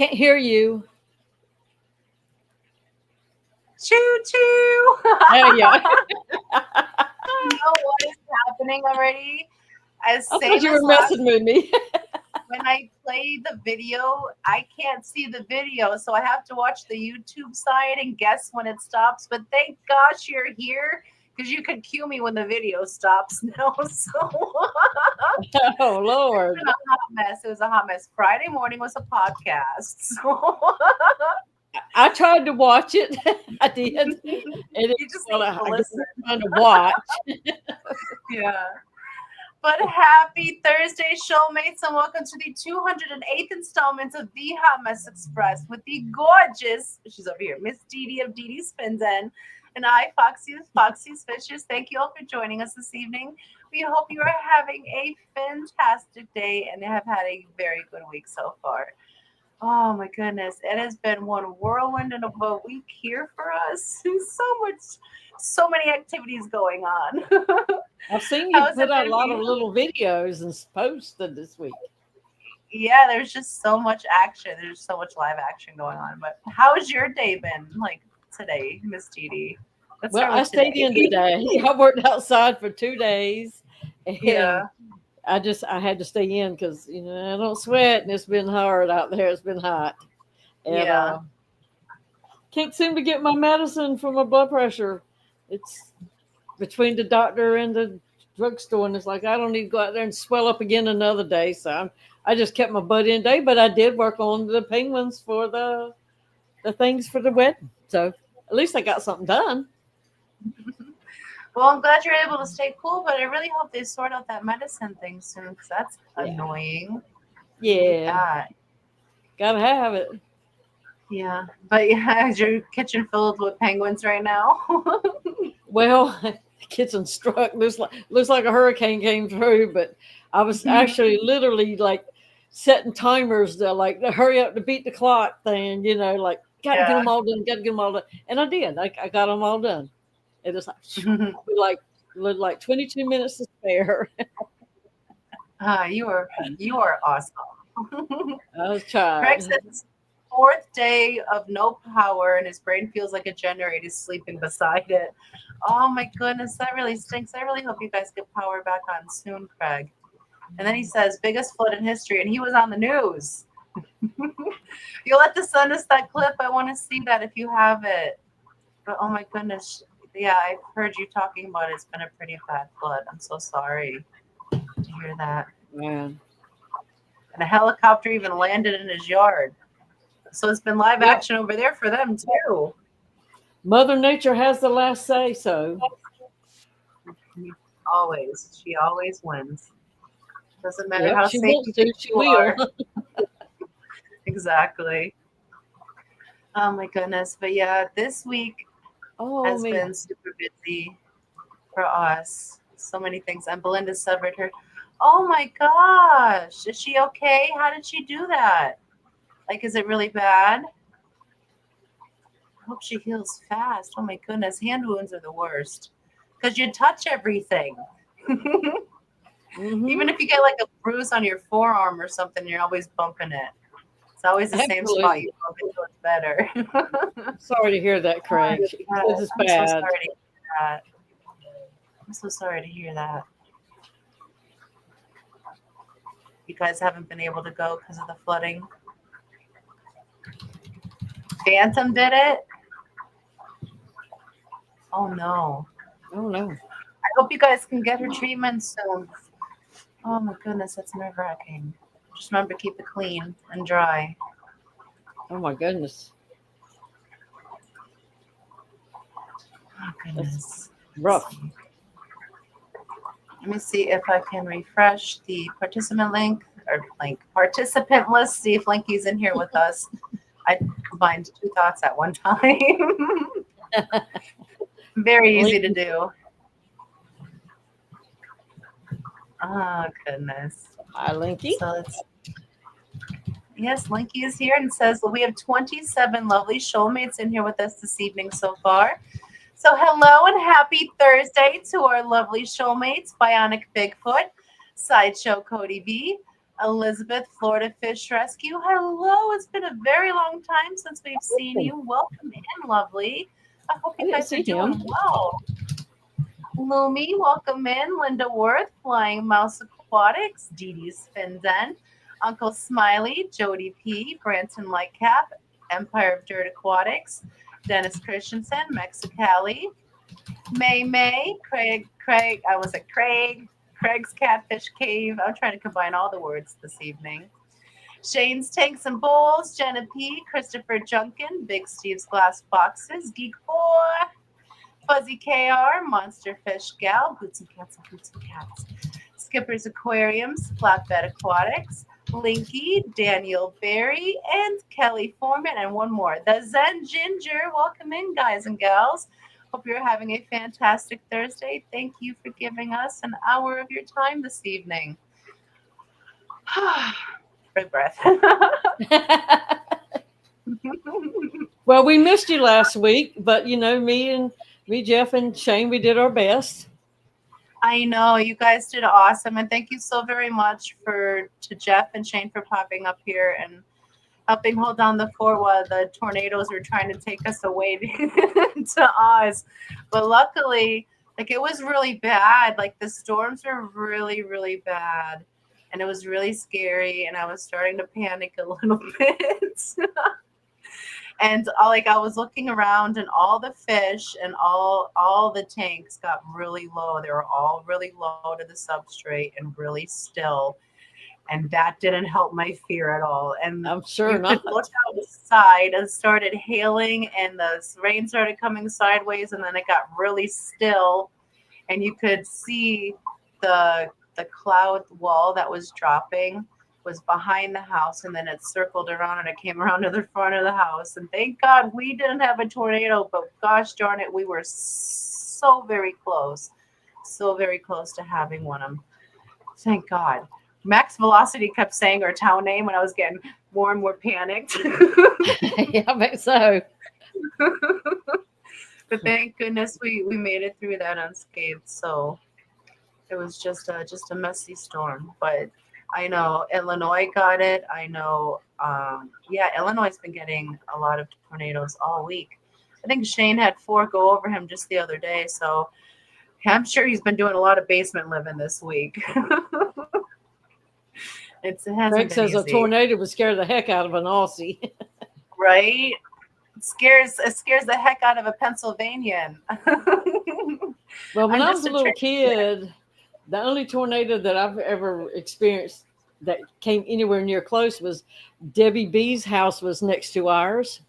Can't hear you. Choo choo. There you are. You know what is happening already? As I thought same you as were last, messing with me. when I play the video, I can't see the video, so I have to watch the YouTube side and guess when it stops. But thank gosh you're here because you can cue me when the video stops now. So Oh, Lord. been a hot mess. It was a hot mess. Friday morning was a podcast. So I tried to watch it. I did. And it, you just well, need to I guess listen. I'm trying to watch. Yeah. But happy Thursday, showmates, and welcome to the 208th installment of the Hot Mess Express with the gorgeous, she's over here, Miss Didi of Didi Spins and I, Foxy's Fishes. Thank you all for joining us this evening. We hope you are having a fantastic day and have had a very good week so far. Oh my goodness, it has been one whirlwind of a week here for us. So many activities going on. I've seen you How has put it out a been for lot of you? little videos and posted this week. Yeah, there's just so much action. There's so much live action going on. But how's your day been like today, Miss Didi? Let's Well, start I with stayed today. in today. I worked outside for 2 days, and Yeah. I had to stay in because I don't sweat, and it's been hard out there. It's been hot, and Yeah. can't seem to get my medicine for my blood pressure. It's between the doctor and the drugstore, and it's like I don't need to go out there and swell up again another day. So I just kept my butt in day, but I did work on the penguins for the things for the wedding. So at least I got something done. Well, I'm glad you're able to stay cool, but I really hope they sort out that medicine thing soon because that's Yeah, annoying. I hate yeah, that. gotta have it. Yeah. But yeah, is your kitchen filled with penguins right now? Well, the kitchen struck. Looks like a hurricane came through, but I was actually literally like setting timers to like to hurry up to beat the clock thing. Like got to get Yeah. them all done. Got to get them all done, and I did. I got them all done. It was like with like 22 minutes to spare. You are awesome. I was Craig trying. says fourth day of no power and his brain feels like a generator is sleeping beside it. Oh my goodness, that really stinks. I really hope you guys get power back on soon, Craig. And then he says, biggest flood in history, and he was on the news. You'll let the send us that clip. I want to see that if you have it. But oh my goodness. Yeah, I've heard you talking about it. It's been a pretty bad flood. I'm so sorry to hear that. Man. And a helicopter even landed in his yard. So it's been live Yep. action over there for them too. Mother Nature has the last say. So Always. She always wins. Doesn't matter yep, how she safe wants you to. think She you will. are. Exactly. Oh my goodness. But yeah, this week Oh has me. been super busy for us. So many things. And Belinda severed her. Oh my gosh. Is she okay? How did she do that? Like, is it really bad? I hope she heals fast. Oh my goodness. Hand wounds are the worst because you touch everything. Hmm. Even if you get like a bruise on your forearm or something, you're always bumping it. It's always the same spot you Absolutely. bump it, so it's better. Sorry to hear that, Oh, Craig. God, This is I'm so bad. sorry to hear that. I'm so sorry to hear that. You guys haven't been able to go because of the flooding. Phantom did it? Oh no. Oh no. I hope you guys can get her treatment soon. Oh my goodness, that's nerve wracking. Just remember to keep it clean and dry. Oh my goodness. Oh That's goodness. Let's rough. see. Let me see if I can refresh the participant list, see if Linky's in here with us. I combined two thoughts at one time. Very easy to Lincoln. do. Oh goodness. Hi, Linky. So let's yes, Linky is here and says well, we have 27 lovely showmates in here with us this evening so far. So hello and happy Thursday to our lovely showmates, Bionic Bigfoot, Sideshow Cody B, Elizabeth, Florida Fish Rescue. Hello, it's been a very long time since we've seen you. Welcome in, lovely. I hope I you didn't guys are see doing him. well. Lumi, welcome in. Linda Worth, Flying Mouse Aquatics. Dee Dee's Fin Den. Uncle Smiley, Jody P, Branson Lightcap, Empire of Dirt Aquatics. Dennis Christensen, Mexicali. May, Craig, Craig's Catfish Cave. I'm trying to combine all the words this evening. Shane's Tanks and Bowls, Jenna P, Christopher Junkin, Big Steve's Glass Boxes, Geek Boy, Fuzzy KR, Monster Fish Gal, Boots and Cats and Boots and Cats, Skipper's Aquariums, Flatbed Aquatics, Linky, Daniel Berry, and Kelly Foreman, and one more, the Zen Ginger. Welcome in, guys and gals. Hope you're having a fantastic Thursday. Thank you for giving us an hour of your time this evening. Big breath. Well, we missed you last week, but me, Jeff, and Shane, we did our best. I know you guys did awesome, and thank you so very much to Jeff and Shane for popping up here and helping hold down the fort while the tornadoes were trying to take us away to Oz. But luckily, it was really bad. The storms were really, really bad, and it was really scary, and I was starting to panic a little bit. And I was looking around, and all the fish and all the tanks got really low. They were all really low to the substrate and really still. And that didn't help my fear at all. And I'm sure you not. could look outside, and started hailing, and the rain started coming sideways, and then it got really still, and you could see the cloud wall that was dropping was behind the house, and then it circled around and it came around to the front of the house. And thank God we didn't have a tornado, but gosh darn it, we were so very close to having one. Thank God. Max Velocity kept saying our town name when I was getting more and more panicked. Yeah, I bet so. But thank goodness we made it through that unscathed. So it was just a messy storm. But I know Illinois got it. I know, Illinois has been getting a lot of tornadoes all week. I think Shane had 4 go over him just the other day. So I'm sure he's been doing a lot of basement living this week. Greg says a tornado would scare the heck out of an Aussie. Right? It scares the heck out of a Pennsylvanian. Well, when I was a little kid, the only tornado that I've ever experienced that came anywhere near close was Debbie B's house was next to ours.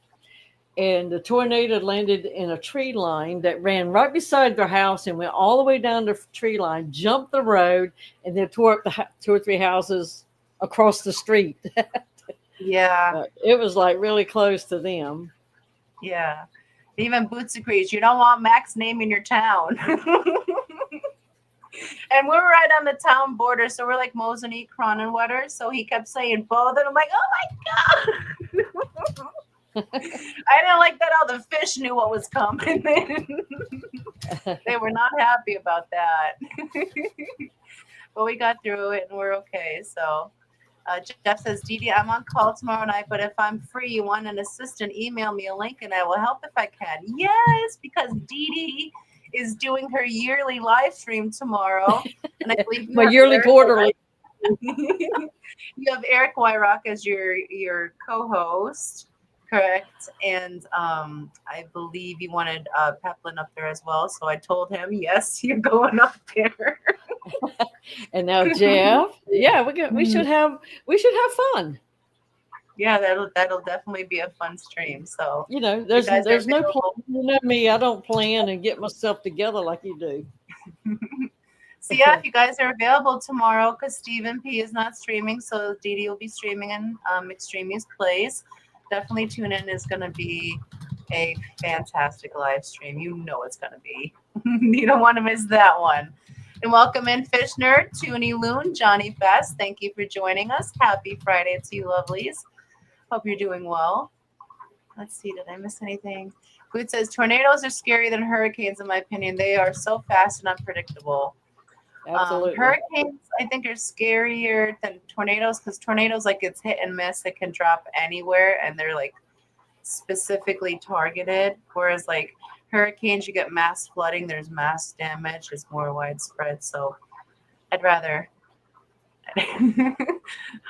And the tornado landed in a tree line that ran right beside their house and went all the way down the tree line, jumped the road, and then tore up the 2 or 3 houses across the street. Yeah. It was really close to them. Yeah. Even Boots agrees. You don't want Max name in your town. And we're right on the town border, so we're like Mosinee, Cronenwetter. So he kept saying both, and I'm like, oh my God. I didn't like that all the fish knew what was coming. They were not happy about that. But we got through it, and we're okay. So Jeff says, Dee Dee, I'm on call tomorrow night, but if I'm free, you want an assistant, email me a link, and I will help if I can. Yes, because Dee Dee is doing her yearly live stream tomorrow. And I believe my yearly quarterly. You have Eric Wyrock as your co-host, correct? And I believe you wanted Peplin up there as well. So I told him, yes, you're going up there. And now Jeff, yeah, we should have fun. Yeah, that'll definitely be a fun stream. So there's no plan. Me, I don't plan and get myself together like you do. So yeah, if you guys are available tomorrow, because Stephen P is not streaming, so Dee Dee will be streaming in Extremia's Place. Definitely tune in. It's going to be a fantastic live stream. You know it's going to be. You don't want to miss that one. And welcome in Fish Nerd, Toonie Loon, Johnny Best. Thank you for joining us. Happy Friday to you, lovelies. Hope you're doing well. Let's see, did I miss anything? Good says, tornadoes are scarier than hurricanes, in my opinion. They are so fast and unpredictable. Absolutely. Hurricanes, I think, are scarier than tornadoes because tornadoes, like, it's hit and miss. It can drop anywhere, and they're like specifically targeted. Whereas, like, hurricanes, you get mass flooding. There's mass damage. It's more widespread. So I'd rather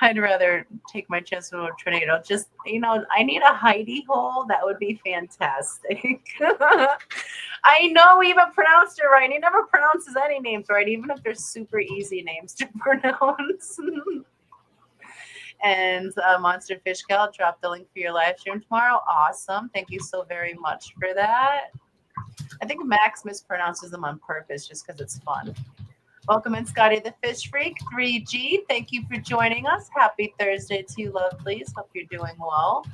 I'd rather take my chance with a tornado. Just, I need a hidey hole. That would be fantastic. I know we even pronounced it right. He never pronounces any names right, even if they're super easy names to pronounce. And Monster Fish Gal dropped the link for your live stream tomorrow. Awesome. Thank you so very much for that. I think Max mispronounces them on purpose just because it's fun. Welcome in, Scotty the Fish Freak 3G. Thank you for joining us. Happy Thursday to you, lovelies. Hope you're doing well.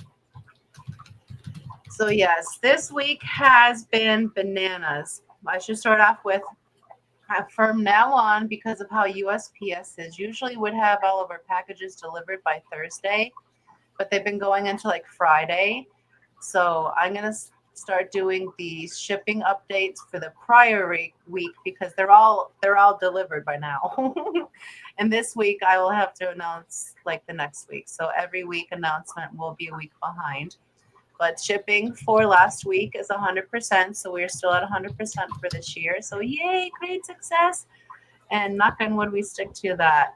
So, yes, this week has been bananas. I should start off with, from now on, because of how USPS is, usually would have all of our packages delivered by Thursday, but they've been going into like Friday. So I'm going to start doing the shipping updates for the prior week because they're all delivered by now. And this week I will have to announce like the next week. So every week announcement will be a week behind. But shipping for last week is 100%. So we're still at 100% for this year. So yay, great success. And knock on wood, we stick to that.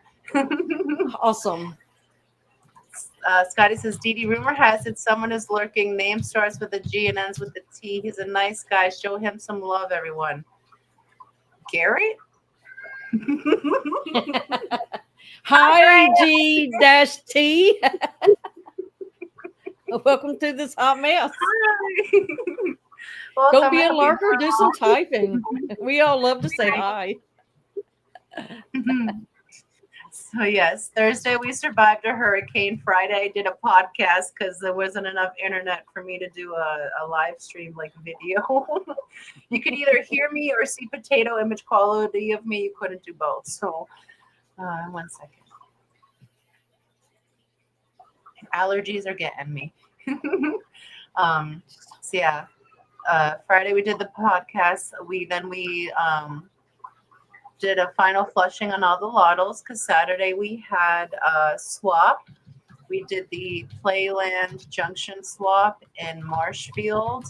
Awesome. Scotty says, Didi, rumor has it someone is lurking. Name starts with a G and ends with a T. He's a nice guy. Show him some love, everyone. Garrett? Hi, G-T. Welcome to this hot mess. Hi. Don't be a larker. Do some typing. We all love to say hi. So yes, Thursday we survived a hurricane. Friday I did a podcast because there wasn't enough internet for me to do a live stream like video. You could either hear me or see potato image quality of me. You couldn't do both. So 1 second. Allergies are getting me. So yeah, Friday we did the podcast. We did a final flushing on all the lottos because Saturday we had a swap. We did the Playland Junction swap in Marshfield,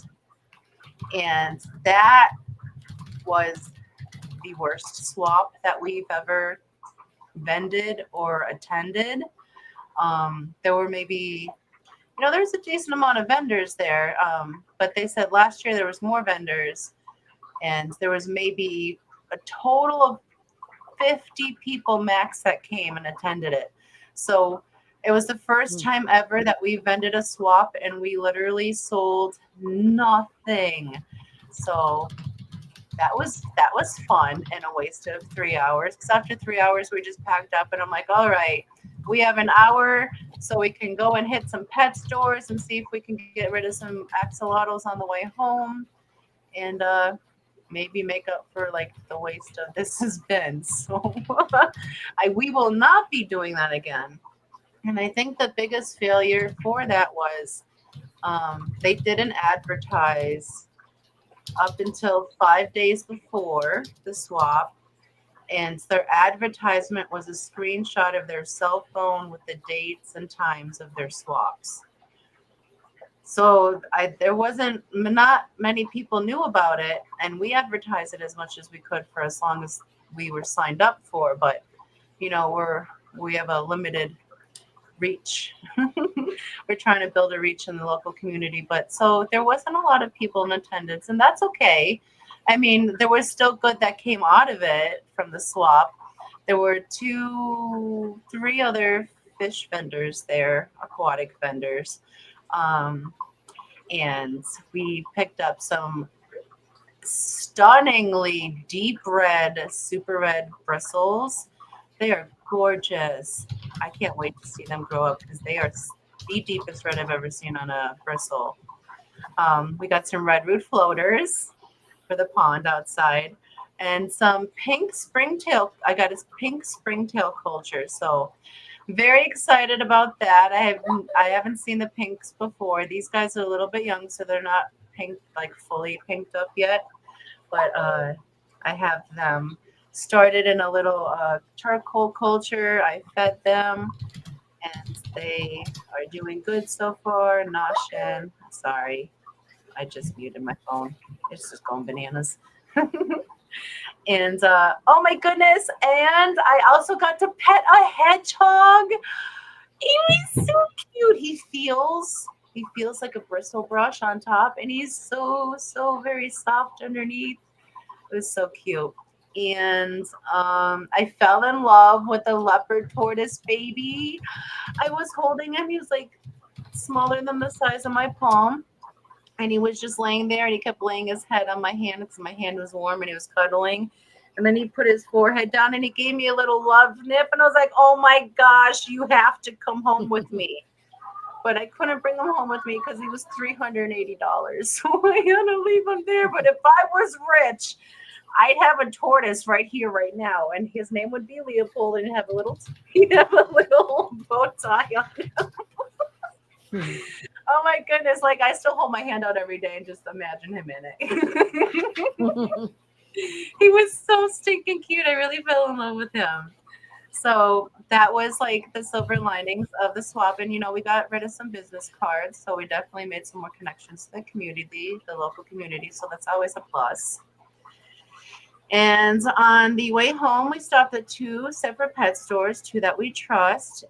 and that was the worst swap that we've ever vended or attended. There were maybe, there's a decent amount of vendors there, but they said last year there was more vendors, and there was maybe a total of 50 people max that came and attended it. So it was the first time ever that we vended a swap, and we literally sold nothing. So that was fun and a waste of 3 hours. Because after 3 hours, we just packed up, and I'm like, all right, we have an hour, so we can go and hit some pet stores and see if we can get rid of some axolotls on the way home, and maybe make up for like the waste of this has been. So we will not be doing that again. And I think the biggest failure for that was they didn't advertise up until 5 days before the swap, and their advertisement was a screenshot of their cell phone with the dates and times of their swaps. So not many people knew about it, and we advertised it as much as we could for as long as we were signed up for. But we have a limited reach. We're trying to build a reach in the local community, but so there wasn't a lot of people in attendance, and that's okay. I mean, there was still good that came out of it from the swap. There were 3 other fish vendors there, aquatic vendors. And we picked up some stunningly deep red, super red bristles. They are gorgeous. I can't wait to see them grow up because they are the deepest red I've ever seen on a bristle. We got some red root floaters for the pond outside, and some pink springtail. I got a pink springtail culture. So very excited about that. I haven't seen the pinks before. These guys are a little bit young, so they're not pink, like fully pinked up yet. But I have them. started in a little charcoal culture. I fed them, and they are doing good so far. Noshin, sorry, I just muted my phone. It's just going bananas. And oh my goodness, and I also got to pet a hedgehog. He was so cute. He feels like a bristle brush on top, and he's so very soft underneath. It was so cute. And I fell in love with a leopard tortoise baby. I was holding him. He was like smaller than the size of my palm. And he was just laying there, and he kept laying his head on my hand because my hand was warm, and he was cuddling. And then he put his forehead down, and he gave me a little love nip. And I was like, oh my gosh, you have to come home with me. But I couldn't bring him home with me because he was $380. So I had to leave him there. But if I was rich, I'd have a tortoise right here, right now, and his name would be Leopold, and he'd have a little bow tie on him. Oh my goodness! Like I still hold my hand out every day and just imagine him in it. He was so stinking cute. I really fell in love with him. So that was like the silver linings of the swap. And we got rid of some business cards, so we definitely made some more connections to the community, the local community. So that's always a plus. And on the way home, we stopped at two separate pet stores, two that we trust.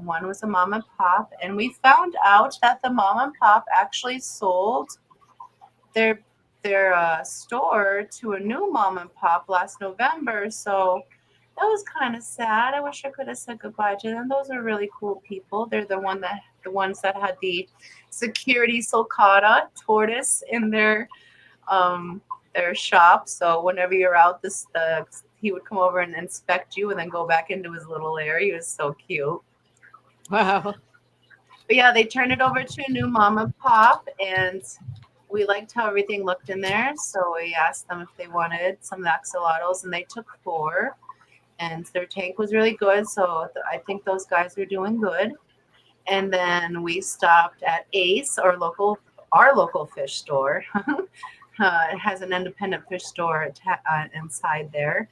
One was a mom and pop, and we found out that the mom and pop actually sold their store to a new mom and pop last November. So that was kind of sad. I wish I could have said goodbye to them. Those are really cool people. They're the ones that had the security sulcata tortoise in their shop. So whenever you're out, he would come over and inspect you and then go back into his little area. He was so cute. Wow. But yeah, they turned it over to a new mom and pop, and we liked how everything looked in there. So we asked them if they wanted some axolotls, and they took 4. And their tank was really good. So I think those guys are doing good. And then we stopped at Ace, our local fish store. It has an independent fish store inside there,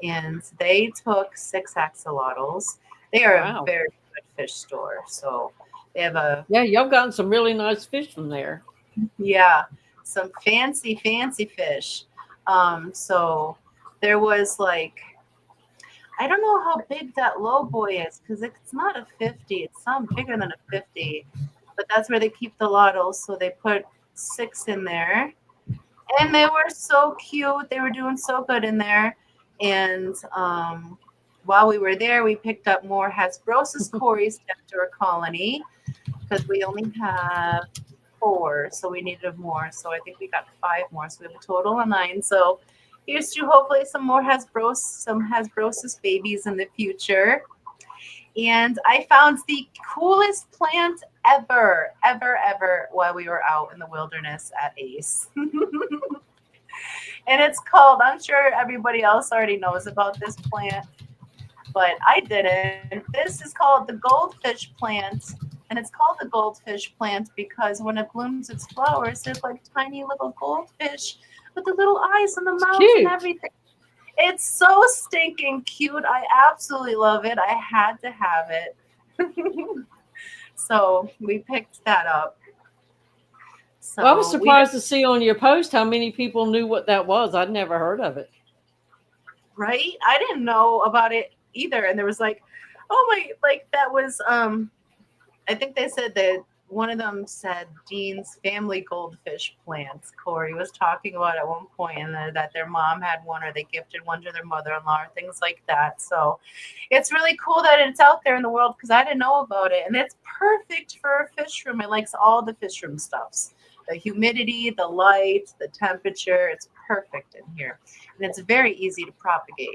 and they took 6 axolotls. They are a Wow. very good fish store. So they have Yeah, y'all gotten some really nice fish from there. yeah, some fancy fish. So there was like, I don't know how big that low boy is because it's not a 50. It's some bigger than a 50, but that's where they keep the lottles. So they put 6 in there. And they were so cute. They were doing so good in there. And while we were there, we picked up more Hasbrosis Corys after a colony because we only have 4, so we needed more. So I think we got 5 more. So we have a total of 9. So here's to hopefully some Hasbrosis babies in the future. And I found the coolest plant ever while we were out in the wilderness at Ace. And it's called, I'm sure everybody else already knows about this plant, but I didn't. This is called the goldfish plant. And it's called the goldfish plant because when it blooms its flowers, there's like tiny little goldfish with the little eyes and the It's mouth and cute. everything. It's so stinking cute. I absolutely love it. I had to have it. So we picked that up. Well, I was So we surprised to see on your post how many people knew what that was. I'd never heard of it. right? I didn't know about it either. And there was like, oh my, like that was I think they said that one of them said Dean's family goldfish plants. Corey was talking about at one point, and that their mom had one, or they gifted one to their mother-in-law, or things like that. So it's really cool that it's out there in the world because I didn't know about it, and it's perfect for a fish room. It likes all the fish room stuffs. The humidity, the light, the temperature, it's perfect in here. And it's very easy to propagate.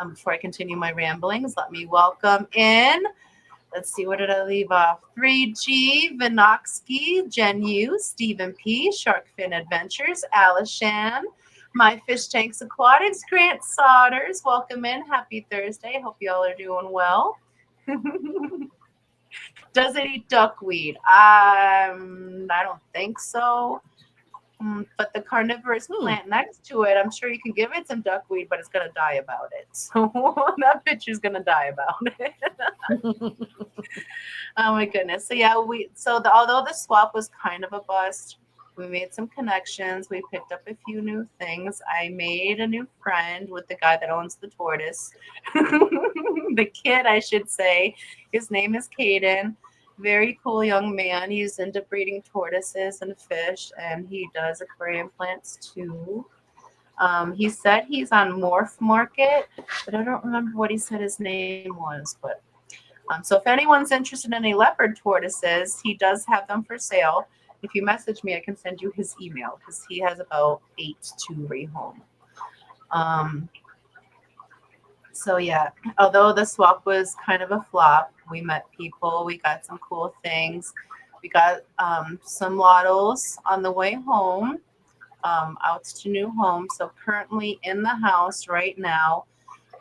Before I continue my ramblings, let me welcome in. Let's see, what did I leave off? 3G, Vinoxky, Jen Yu, Stephen P, Sharkfin Adventures, Alishan, My Fish Tanks Aquatics, Grant Sodders. Welcome in. Happy Thursday. Hope you all are doing well. Does it eat duckweed? I don't think so. But the carnivorous plant next to it, I'm sure you can give it some duckweed, but it's gonna die about it. So that picture's gonna die about it. Oh my goodness. So yeah, although the swap was kind of a bust, we made some connections. We picked up a few new things. I made a new friend with the guy that owns the tortoise. The kid, I should say. His name is Caden. Very cool young man. He's into breeding tortoises and fish, and he does aquarium plants too. He said he's on Morph Market, but I don't remember what he said his name was. But so if anyone's interested in any leopard tortoises, he does have them for sale. If you message me, I can send you his email because he has about 8 to rehome. So yeah, although the swap was kind of a flop, we met people, we got some cool things. We got some lottles on the way home, out to new homes. So currently in the house right now,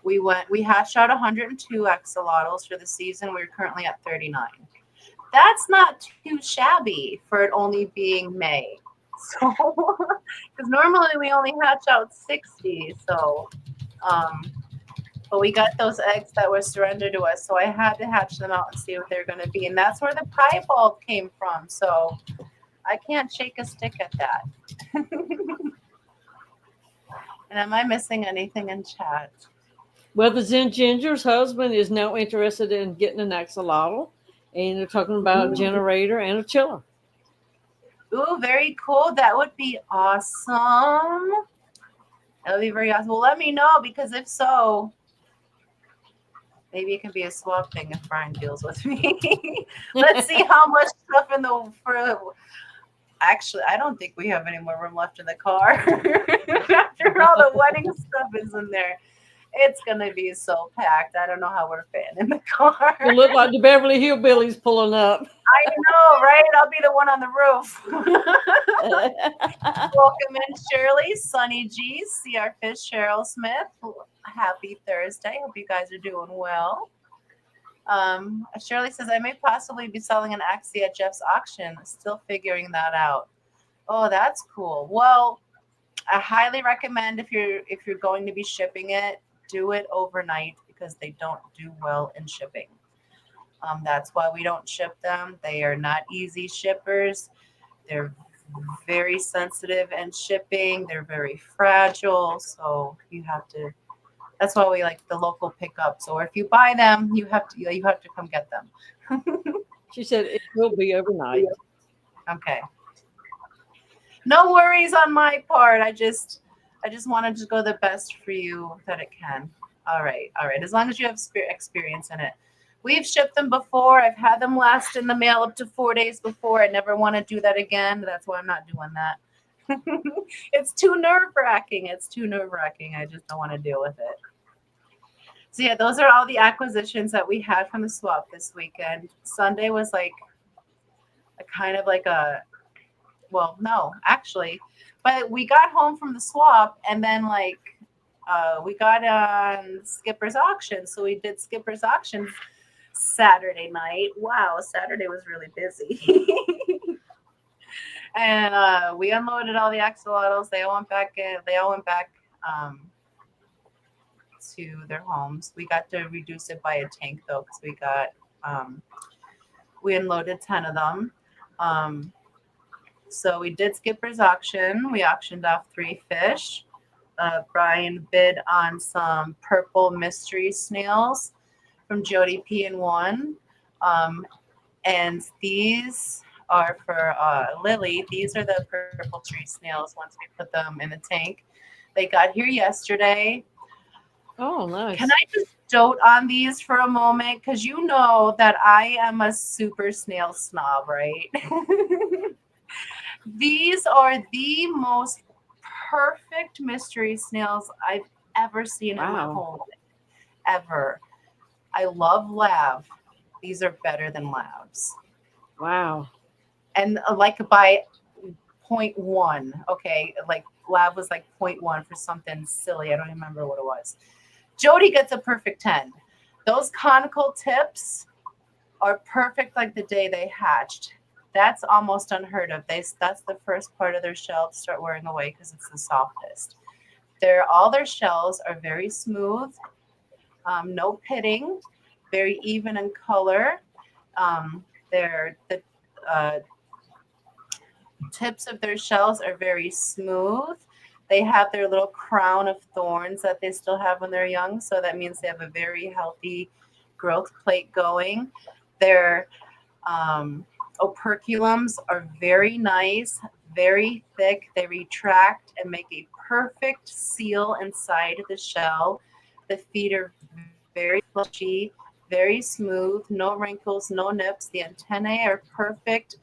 we hatched out 102 axolotls for the season. We're currently at 39. That's not too shabby for it only being May. So, because normally we only hatch out 60. So, but we got those eggs that were surrendered to us. So I had to hatch them out and see what they're going to be. And that's where the piebald came from. So I can't shake a stick at that. And am I missing anything in chat? Well, the Zen Ginger's husband is now interested in getting an axolotl, and they're talking about a generator and a chiller. Ooh, very cool. That would be awesome. That would be very awesome. Well, let me know, because if so, maybe it can be a swap thing if Brian deals with me. Let's see how much stuff Actually, I don't think we have any more room left in the car. After all the wedding stuff is in there, it's going to be so packed. I don't know how we're fitting in the car. It look like the Beverly Hillbillies pulling up. I know, right? I'll be the one on the roof. Welcome in, Shirley, Sunny G, CR Fish, Cheryl Smith. Happy Thursday. Hope you guys are doing well. Shirley says, I may possibly be selling an Axie at Jeff's auction. Still figuring that out. Oh, that's cool. Well, I highly recommend if you're going to be shipping it, do it overnight, because they don't do well in shipping. That's why we don't ship them. They are not easy shippers. They're very sensitive in shipping. They're very fragile. So you have to. That's why we like the local pickups. Or if you buy them, you have to come get them. She said it will be overnight. Okay. No worries on my part. I just wanted to go the best for you that it can. All right. As long as you have experience in it. We've shipped them before. I've had them last in the mail up to 4 days before. I never want to do that again. That's why I'm not doing that. It's too nerve-wracking. I just don't want to deal with it. So yeah, those are all the acquisitions that we had from the swap this weekend. Sunday was like but we got home from the swap, and then we got on Skipper's auction. So we did Skipper's auction Saturday night. Wow, Saturday was really busy. And we unloaded all the axolotls. They all went back to their homes. We got to reduce it by a tank though, because we unloaded 10 of them. So we did Skipper's auction. We auctioned off 3 fish. Brian bid on some purple mystery snails from Jody P and 1. And these are for Lily. These are the purple tree snails once we put them in the tank. They got here yesterday. Oh, nice. Can I just dote on these for a moment? Because you know that I am a super snail snob, right? These are the most perfect mystery snails I've ever seen in my whole life. Ever. I love lab. These are better than labs. Wow. And by 0.1. Okay. Lab was 0.1 for something silly. I don't remember what it was. Jody gets a perfect 10. Those conical tips are perfect like the day they hatched. That's almost unheard of. That's the first part of their shell to start wearing away because it's the softest. All their shells are very smooth, no pitting, very even in color. The uh, tips of their shells are very smooth. They have their little crown of thorns that they still have when they're young, so that means they have a very healthy growth plate going. Their operculums are very nice, very thick. They retract and make a perfect seal inside the shell. The feet are very fleshy, very smooth, no wrinkles, no nips. The antennae are perfect.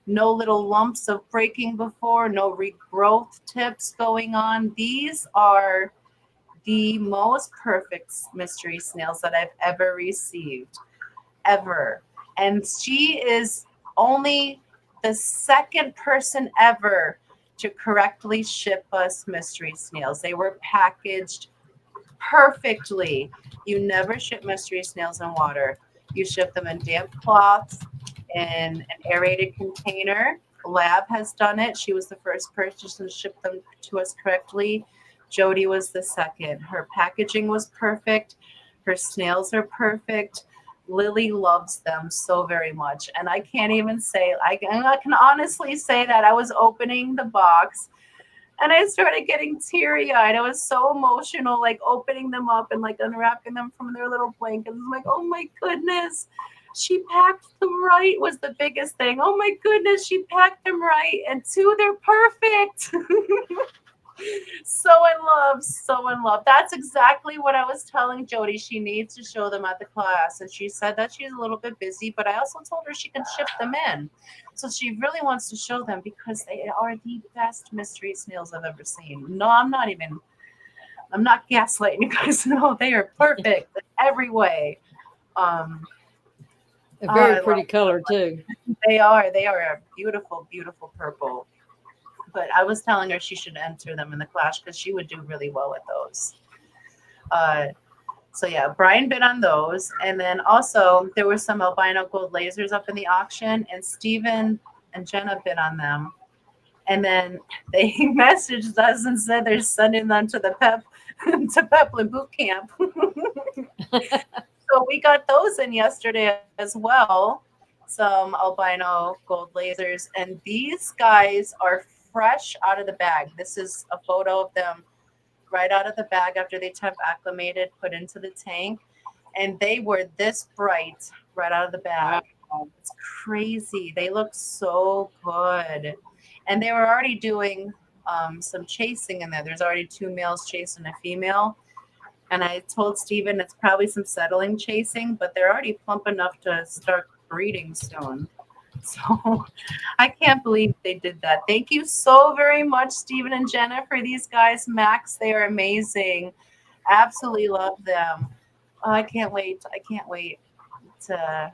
No little lumps of breaking before, no regrowth tips going on. These are the most perfect mystery snails that I've ever received, ever. And she is only the second person ever to correctly ship us mystery snails. They were packaged perfectly. You never ship mystery snails in water. You ship them in damp cloths in an aerated container. Lab has done it. She was the first person to ship them to us correctly. Jody was the second. Her packaging was perfect. Her snails are perfect. Lily loves them so very much. And I can't even say, I can honestly say that I was opening the box and I started getting teary eyed. I was so emotional, like opening them up and like unwrapping them from their little blankets. I'm like, oh my goodness, she packed them right was the biggest thing. Oh my goodness, she packed them right. And two, they're perfect. So in love, so in love. That's exactly what I was telling Jody. She needs to show them at the class. And she said that she's a little bit busy, but I also told her she can ship them in. So she really wants to show them because they are the best mystery snails I've ever seen. No, I'm not gaslighting you guys. No, they are perfect in every way. Um, A oh, very I love pretty color too. They are. They are a beautiful, beautiful purple. But I was telling her she should enter them in the clash because she would do really well with those. Uh, so yeah, Brian bid on those, and then also there were some albino gold lasers up in the auction, and Steven and Jenna bid on them. And then they messaged us and said they're sending them to the to Peplin boot camp. So we got those in yesterday as well. Some albino gold lasers, and these guys are fresh out of the bag. This is a photo of them right out of the bag after they temp acclimated, put into the tank, and they were this bright right out of the bag. Wow. It's crazy. They look so good, and they were already doing some chasing in there. There's already two males chasing a female. And I told Steven it's probably some settling chasing, but they're already plump enough to start breeding soon. So I can't believe they did that. Thank you so very much, Steven and Jenna, for these guys. Max, they are amazing. Absolutely love them. Oh, I can't wait. I can't wait to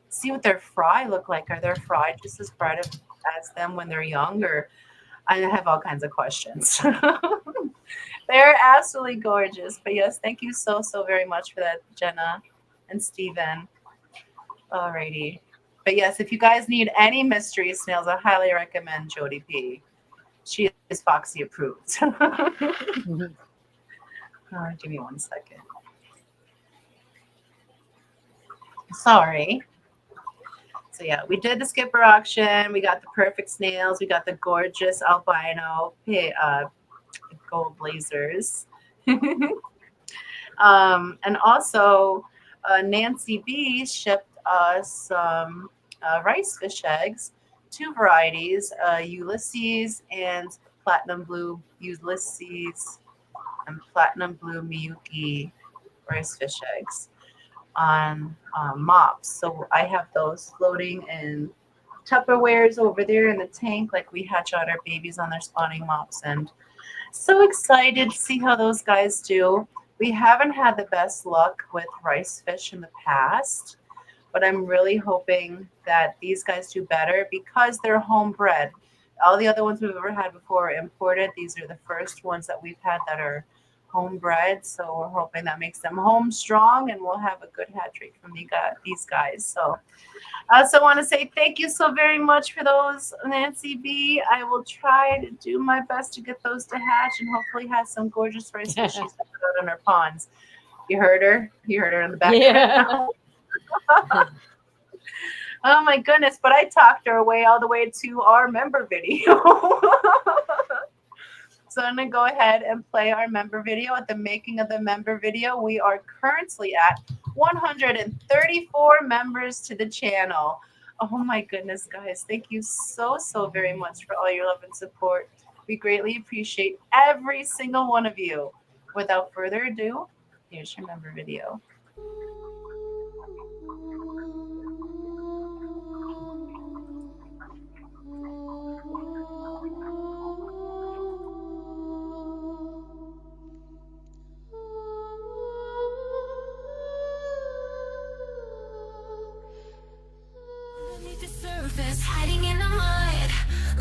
see what their fry look like. Are their fry just as bright as them when they're young? Or I have all kinds of questions. They're absolutely gorgeous. But yes, thank you so, so very much for that, Jenna and Steven. Alrighty. But yes, if you guys need any mystery snails, I highly recommend Jody P. She is Foxy approved. Mhm. Give me 1 second. Sorry. So yeah, we did the skipper auction. We got the perfect snails. We got the gorgeous albino gold blazers. And also, Nancy B shipped us some rice fish eggs, two varieties, Ulysses and platinum blue Ulysses and platinum blue Miyuki rice fish eggs on mops. So I have those floating in Tupperwares over there in the tank, like we hatch out our babies on their spawning mops, and so excited to see how those guys do. We haven't had the best luck with rice fish in the past, but I'm really hoping that these guys do better because they're homebred. All the other ones we've ever had before are imported. These are the first ones that we've had that are homebred. So we're hoping that makes them home strong, and we'll have a good hat trick from these guys. So I also want to say thank you so very much for those, Nancy B. I will try to do my best to get those to hatch and hopefully have some gorgeous rice fishies to put out on her ponds. You heard her? You heard her in the background. Yeah. Oh my goodness, but I talked her away all the way to our member video. So I'm going to go ahead and play our member video. At the making of the member video, we are currently at 134 members to the channel. Oh my goodness, guys. Thank you so very much for all your love and support. We greatly appreciate every single one of you. Without further ado, here's your member video. Hiding in the mud,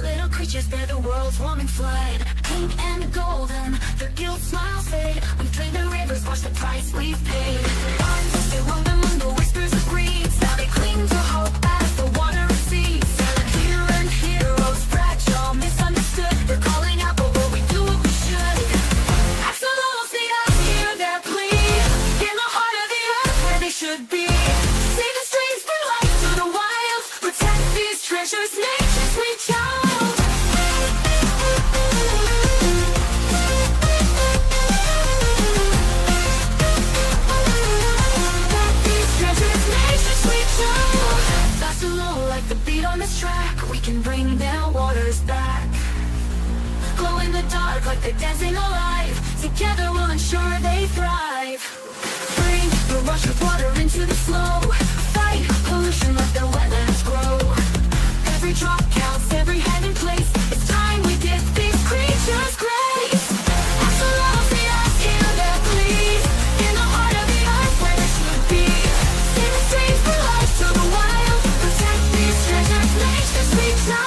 little creatures bear the world's warming flood. Pink and golden, their guilt smiles fade. We've drained the rivers, watch the price we've paid. Arms still roam among the whispers of greeds. Now they cling to hope as the water recedes. Errant heroes, fragile, misunderstood. They're calling out, but will we do what we should? Axolotls need us, hear their plea. In the heart of the earth where they should be. Save the streams for life to the wild. Protect these treasures, nature's sweet child. Protect these treasures, nature's sweet child. Fast and low like the beat on this track. We can bring their waters back. Glow in the dark like they're dancing alive. Together we'll ensure they thrive. Bring the rush of water into the flow. Fight pollution, let the wetlands grow. Every drop counts, every hand in place. It's time we give these creatures grace. Axolotls need us, hear their pleas. In the heart of the earth where they should be. Save the streams for life to the wild. Protect these treasures, nature's sweet child.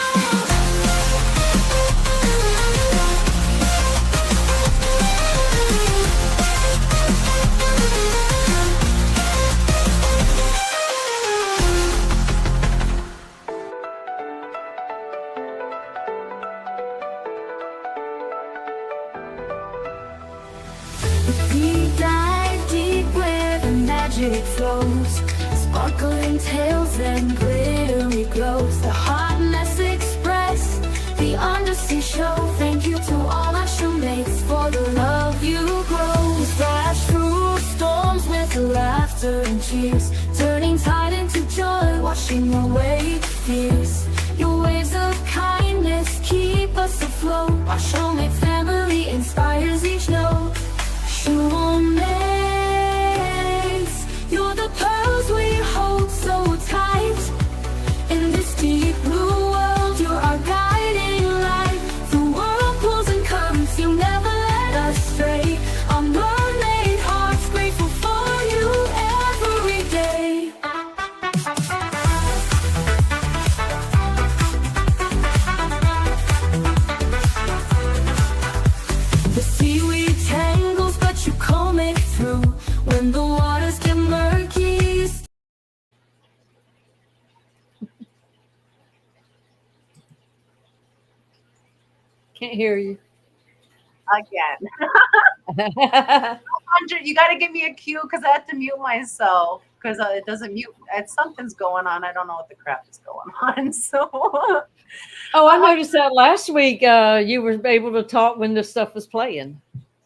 We dive deep where the magic flows. Sparkling tails and glittery glows. The hotness express, the undersea show. Thank you to all our shoalmates for the love you grow. We splash through storms with laughter and cheers, turning tide into joy, washing away fears. Your waves of kindness keep us afloat. Our shoalmate family inspires each note. Shoalmates, you're the pearls we hold so tight. In this deep blue world, you're our guiding light. Through whirlpools and currents, you never let us stray. Our mermaid hearts grateful for you every day. The seaweed tangles, but you comb it through. When the waters get murky, Can't hear you. Again. 100, you got to give me a cue because I have to mute myself because it doesn't mute. Something's going on. I don't know what the crap is going on. So, Oh, I noticed that last week you were able to talk when this stuff was playing.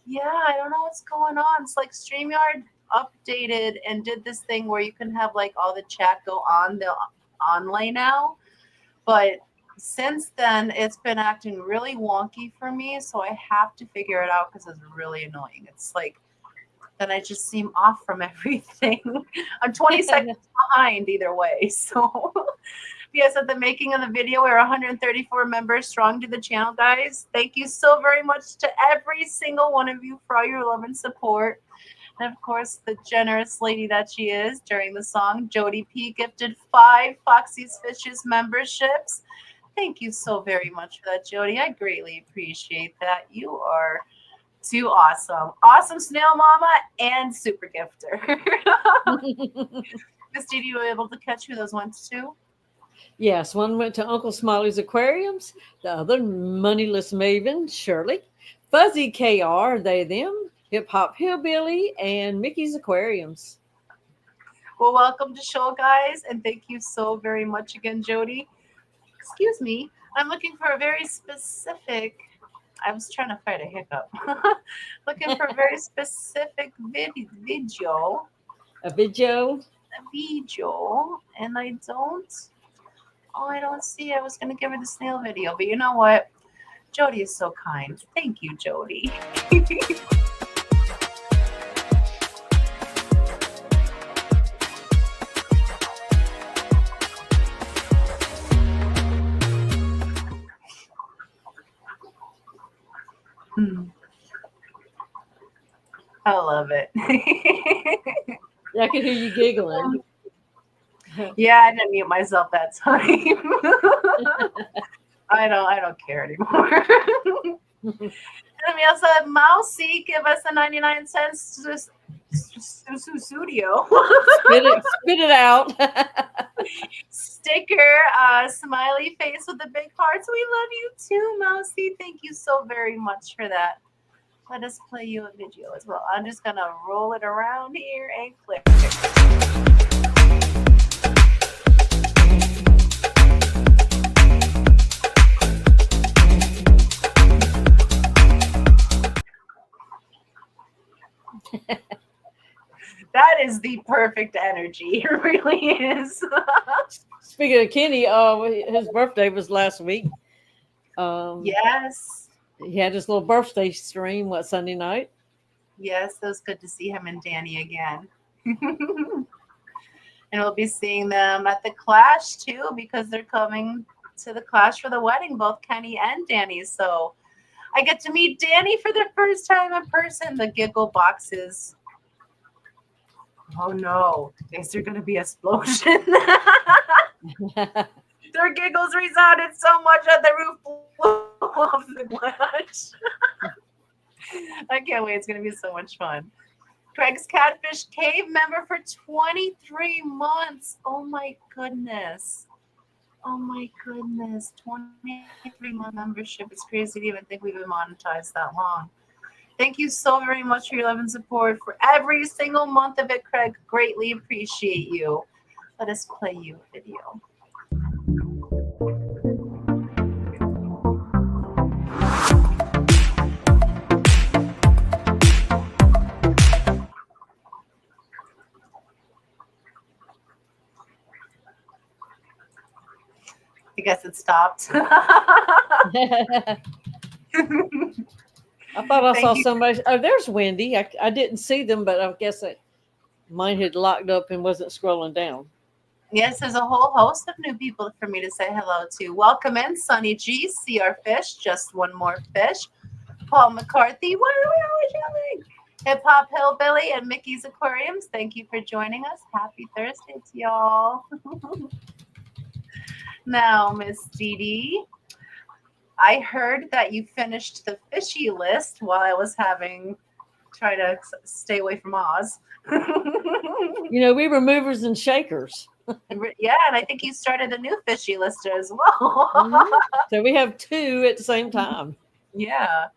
yeah, I don't know what's going on. It's like StreamYard updated and did this thing where you can have like all the chat go on the online now. But since then, it's been acting really wonky for me. So I have to figure it out because it's really annoying. It's like, then I just seem off from everything. I'm 20 seconds behind either way. So, yes, at the making of the video, we're 134 members strong to the channel, guys. Thank you so very much to every single one of you for all your love and support. And of course, the generous lady that she is during the song, Jody P gifted 5 Foxy's Fishes memberships. Thank you so very much for that, Jody. I greatly appreciate that. You are Too awesome. Awesome snail mama and super gifter. Miss Didi, you were able to catch who those went to? Yes, one went to Uncle Smiley's Aquariums, the other Moneyless Maven, Shirley, Fuzzy KR, they, them, Hip Hop Hillbilly, and Mickey's Aquariums. Well, welcome to show, guys, and thank you so very much again, Jody. Excuse me. I'm looking for a very specific. I was trying to fight a hiccup. Looking for a very specific video, A video. and I don't. Oh, I don't see. I was gonna give her the snail video, but you know what? Jody is so kind. Thank you, Jody. I love it. Yeah, I can hear you giggling. Yeah, I didn't mute myself that time. I don't care anymore. And we also have Mousy give us a 99 cents studio. Spit it out. Sticker, smiley face with the big hearts. We love you too, Mousy. Thank you so very much for that. Let us play you a video as well. I'm just gonna roll it around here and click. That is the perfect energy. It really is. Speaking of Kenny, his birthday was last week. Yes. He had his little birthday stream, Sunday night? Yes, it was good to see him and Danny again. And we'll be seeing them at the Clash too, because they're coming to the Clash for the wedding, both Kenny and Danny. So I get to meet Danny for the first time in person. The giggle boxes. Oh no, is there going to be an explosion? Their giggles resounded so much that the roof blew off the glass. I can't wait. It's going to be so much fun. Craig's Catfish Cave member for 23 months. Oh my goodness. Oh my goodness. 23-month membership. It's crazy to even think we've been monetized that long. Thank you so very much for your love and support for every single month of it, Craig. Greatly appreciate you. Let us play you a video. I guess it stopped. I thought I saw somebody. Oh, there's Wendy. I didn't see them, but I guess mine had locked up and wasn't scrolling down. Yes, there's a whole host of new people for me to say hello to. Welcome in, Sunny G, CR Fish, Just One More Fish, Paul McCarthy, where are we going? Hip Hop Hillbilly, and Mickey's Aquariums. Thank you for joining us. Happy Thursday to y'all. Now, Miss Didi, I heard that you finished the fishy list while I was try to stay away from Oz. We were movers and shakers. Yeah, and I think you started a new fishy list as well. So we have two at the same time. Yeah.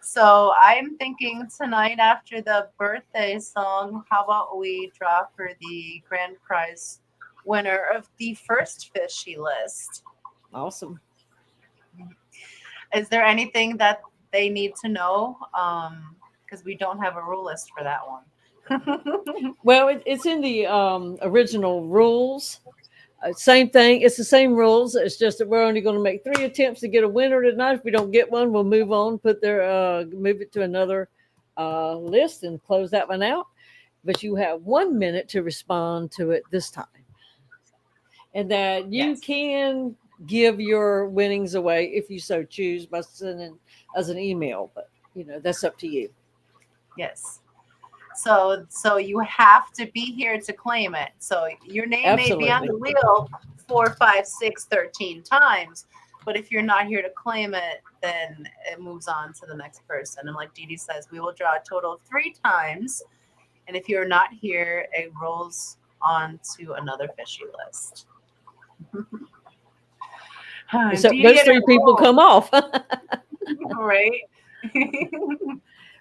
So I'm thinking tonight after the birthday song, how about we draw for the grand prize winner of the first fishy list? Awesome. Is there anything that they need to know? Because we don't have a rule list for that one. Well, it's in the original rules. Same thing. It's the same rules. It's just that we're only going to make 3 attempts to get a winner tonight. If we don't get one, we'll move on, move it to another list and close that one out. But you have 1 minute to respond to it this time. And that you can give your winnings away if you so choose by sending us an email. But, that's up to you. Yes. So you have to be here to claim it. So your name may be on the wheel 4, 5, 6, 13 times, But if you're not here to claim it, then it moves on to the next person. And like Didi says, we will draw a total of 3 times. And if you're not here, it rolls on to another fishy list. So those 3 people come off. Right?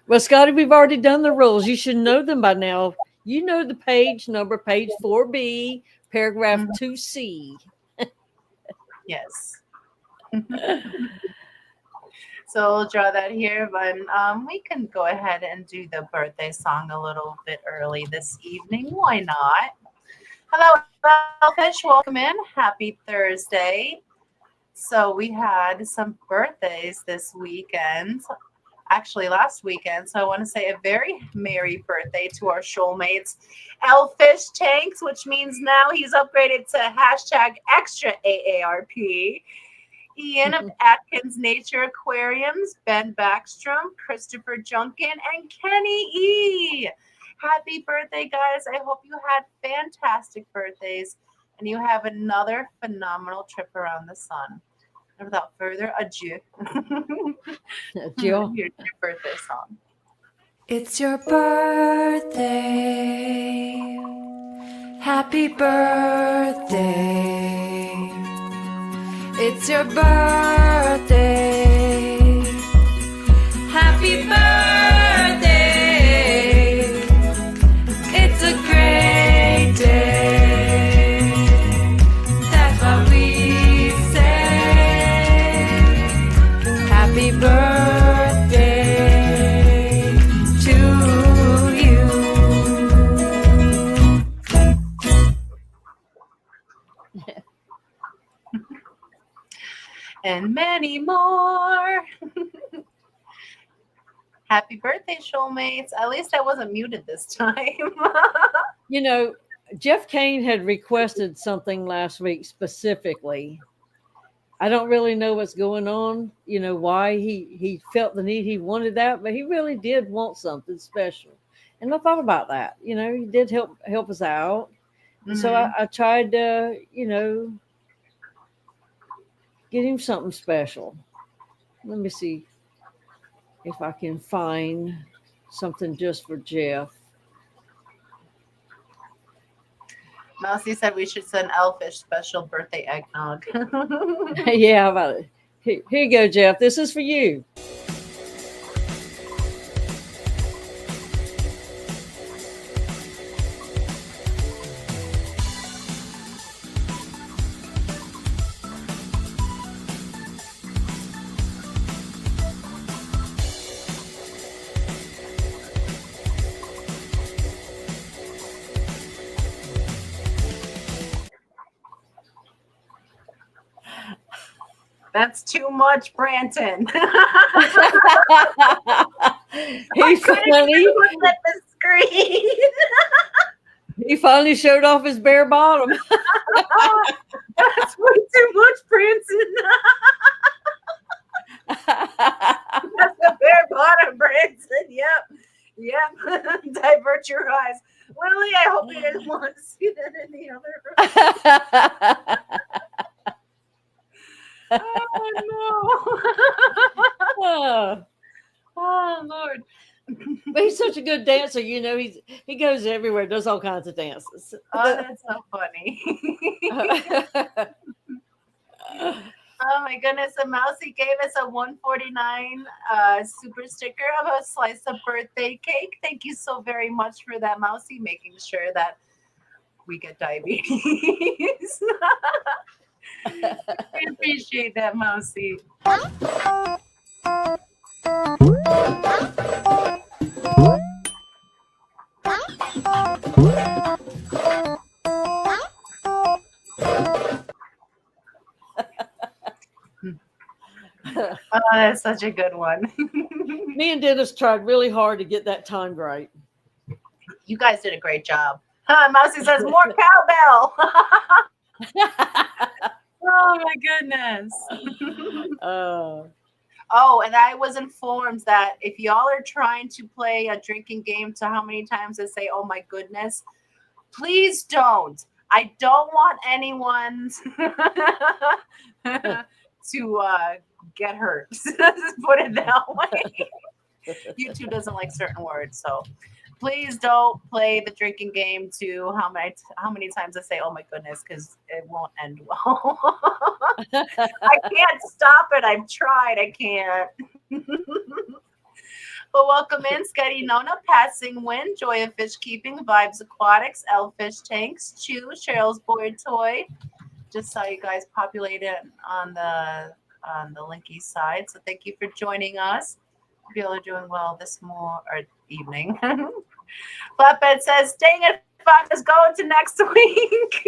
Well, Scotty, we've already done the rules. You should know them by now. You know the page number, page 4B, paragraph 2C. Yes. So we'll draw that here, but we can go ahead and do the birthday song a little bit early this evening. Why not? Hello, Elfish. Welcome in. Happy Thursday. So we had some birthdays this weekend. Actually, last weekend. So I want to say a very merry birthday to our shoalmates, Elfish Tanks, which means now he's upgraded to hashtag extra AARP. Ian of Atkins Nature Aquariums, Ben Backstrom, Christopher Junkin, and Kenny E. Happy birthday, guys. I hope you had fantastic birthdays and you have another phenomenal trip around the sun. And without further ado, here's your birthday song. It's your birthday. Happy birthday. It's your birthday. Happy birthday. It's a great day. That's what we say. Happy birthday to you. And many more. Happy birthday, shoalmates. At least I wasn't muted this time. You know, Jeff Kane had requested something last week specifically. I don't really know what's going on, you know, why he felt the need, he wanted that, but he really did want something special. And I thought about that. You know, he did help us out. And so I tried to, you know, get him something special. Let me see if I can find something just for Jeff. Mousy said we should send Elfish special birthday eggnog. Yeah, how about it? Here you go, Jeff. This is for you. That's too much, Branton. He's funny. Look at the screen. He finally showed off his bare bottom. That's way too much, Branton. That's a bare bottom, Branton. Yep. Divert your eyes. Lily, I hope you didn't want to see that in the other room. Oh no. Oh Lord. But he's such a good dancer, you know, he goes everywhere, does all kinds of dances. Oh, that's so funny. Oh my goodness, a Mousy gave us a $149 super sticker of a slice of birthday cake. Thank you so very much for that, Mousy, making sure that we get diabetes. I appreciate that, Mousy. Oh, that's such a good one. Me and Dennis tried really hard to get that time right. You guys did a great job. Mousy says more cowbell. Oh my goodness. Oh, and I was informed that if y'all are trying to play a drinking game to how many times I say, oh my goodness, please don't. I don't want anyone to get hurt. Just put it that way. YouTube doesn't like certain words, so please don't play the drinking game to how many times I say, oh my goodness, because it won't end well. I can't stop it. I've tried. I can't. But welcome in, Scotty Nona, Passing Wind, Joy of Fish Keeping, Vibes Aquatics, Elfish Tanks, Chew, Cheryl's Boy Toy. Just saw you guys populated on the Linky side. So thank you for joining us. Hope you all are doing well this evening. Flatbed says, dang it, Fox, going to next week.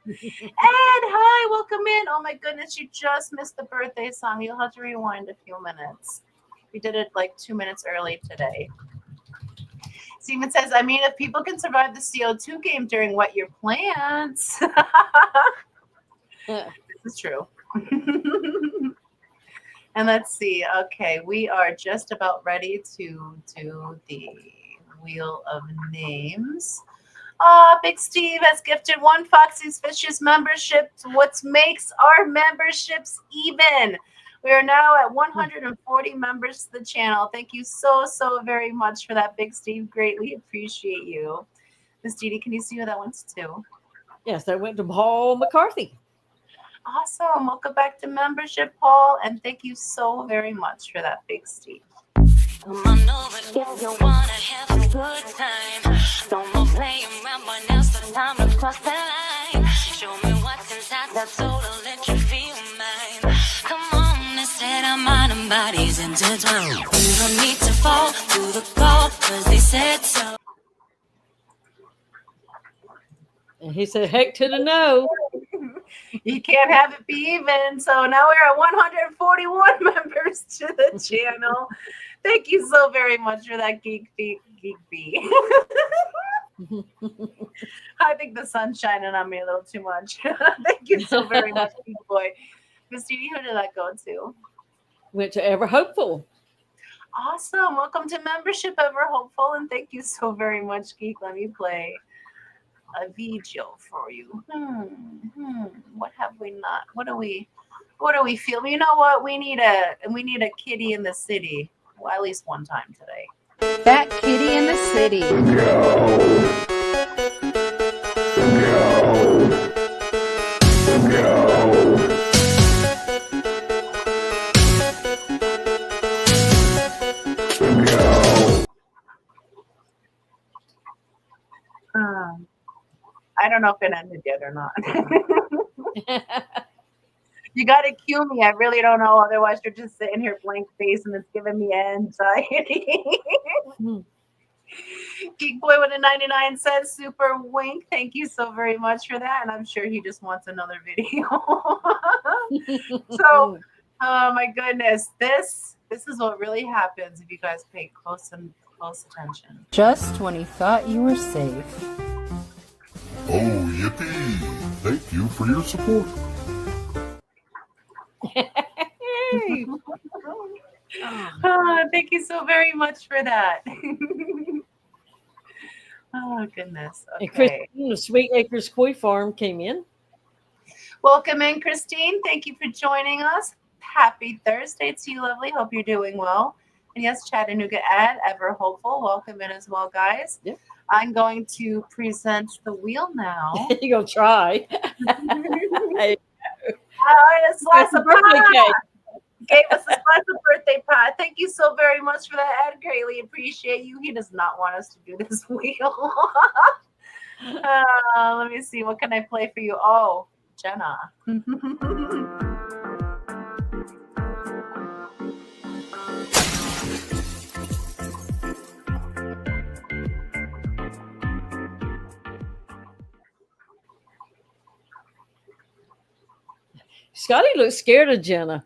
Ed, hi, welcome in. Oh my goodness, you just missed the birthday song. You'll have to rewind a few minutes. We did it like 2 minutes early today. Steven says, I mean, if people can survive the CO2 game during Wet Your Plants. This is true. And let's see. Okay, we are just about ready to do the Wheel of Names. Big Steve has gifted 1 Foxy's Fishes membership. What makes our memberships even? We are now at 140 members to the channel. Thank you so very much for that, Big Steve. Greatly appreciate you. Miss Didi, can you see who that one's to? Yes, that went to Paul McCarthy. Awesome. Welcome back to membership, Paul. And thank you so very much for that, Big Steve. Come on over if you wanna have a good time. No more playing around, but now's the time to cross the line. Show me what's inside that soul to let you feel mine. Come on, instead of mind and bodies intertwined. You don't need to fall to the call, cause they said so. And he said, heck to the no. You can't have it be even. So now we're at 141 members to the channel. Thank you so very much for that, Geek B. I think the sun's shining on me a little too much. Thank you so very much, Geek Boy. Miss Didi, who did that go to? Went to Ever Hopeful. Awesome. Welcome to membership, Ever Hopeful. And thank you so very much, Geek. Let me play a video for you. What have we not? What do we feel? You know what? We need a kitty in the city. Well, at least one time today. That kitty in the city. I don't know if it ended yet or not. You got to cue me. I really don't know. Otherwise, you're just sitting here blank face and it's giving me anxiety. Geek Boy with a 99 says super wink. Thank you so very much for that. And I'm sure he just wants another video. So, oh my goodness. This is what really happens if you guys pay close attention. Just when you thought you were safe. Oh, yippee! Thank you for your support. Thank you so very much for that. Oh, goodness. Okay. And Christine of Sweet Acres Koi Farm came in. Welcome in, Christine. Thank you for joining us. Happy Thursday to you, lovely. Hope you're doing well. And yes, Chattanooga Ad, Ever Hopeful. Welcome in as well, guys. Yeah. I'm going to present the wheel now. You're going to try. A slice of pie. Gave us a slice of birthday pie. Thank you so very much for that, Ed. Greatly appreciate you. He does not want us to do this wheel. Let me see. What can I play for you? Oh, Jenna. Scotty looks scared of Jenna.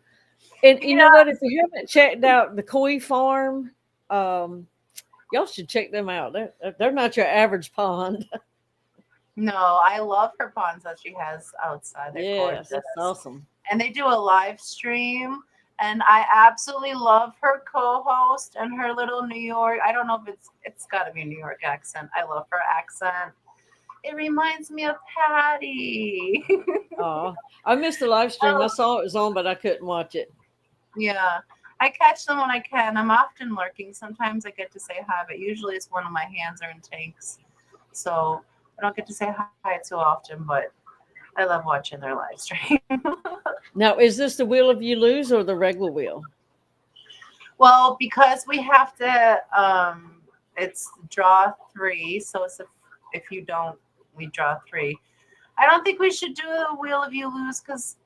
And you know what? If you haven't checked out the Koi Farm, y'all should check them out. They're not your average pond. No, I love her ponds that she has outside. They're gorgeous. That's awesome. And they do a live stream. And I absolutely love her co-host and her little New York. I don't know if it's got to be a New York accent. I love her accent. It reminds me of Patty. Oh, I missed the live stream. I saw it was on, but I couldn't watch it. Yeah. I catch them when I can. I'm often lurking. Sometimes I get to say hi, but usually it's when my hands are in tanks. So I don't get to say hi too often, but I love watching their live stream. Now, is this the wheel of you lose or the regular wheel? Well, because we have to, it's draw 3. So it's if you don't, we draw 3. I don't think we should do the wheel of you lose because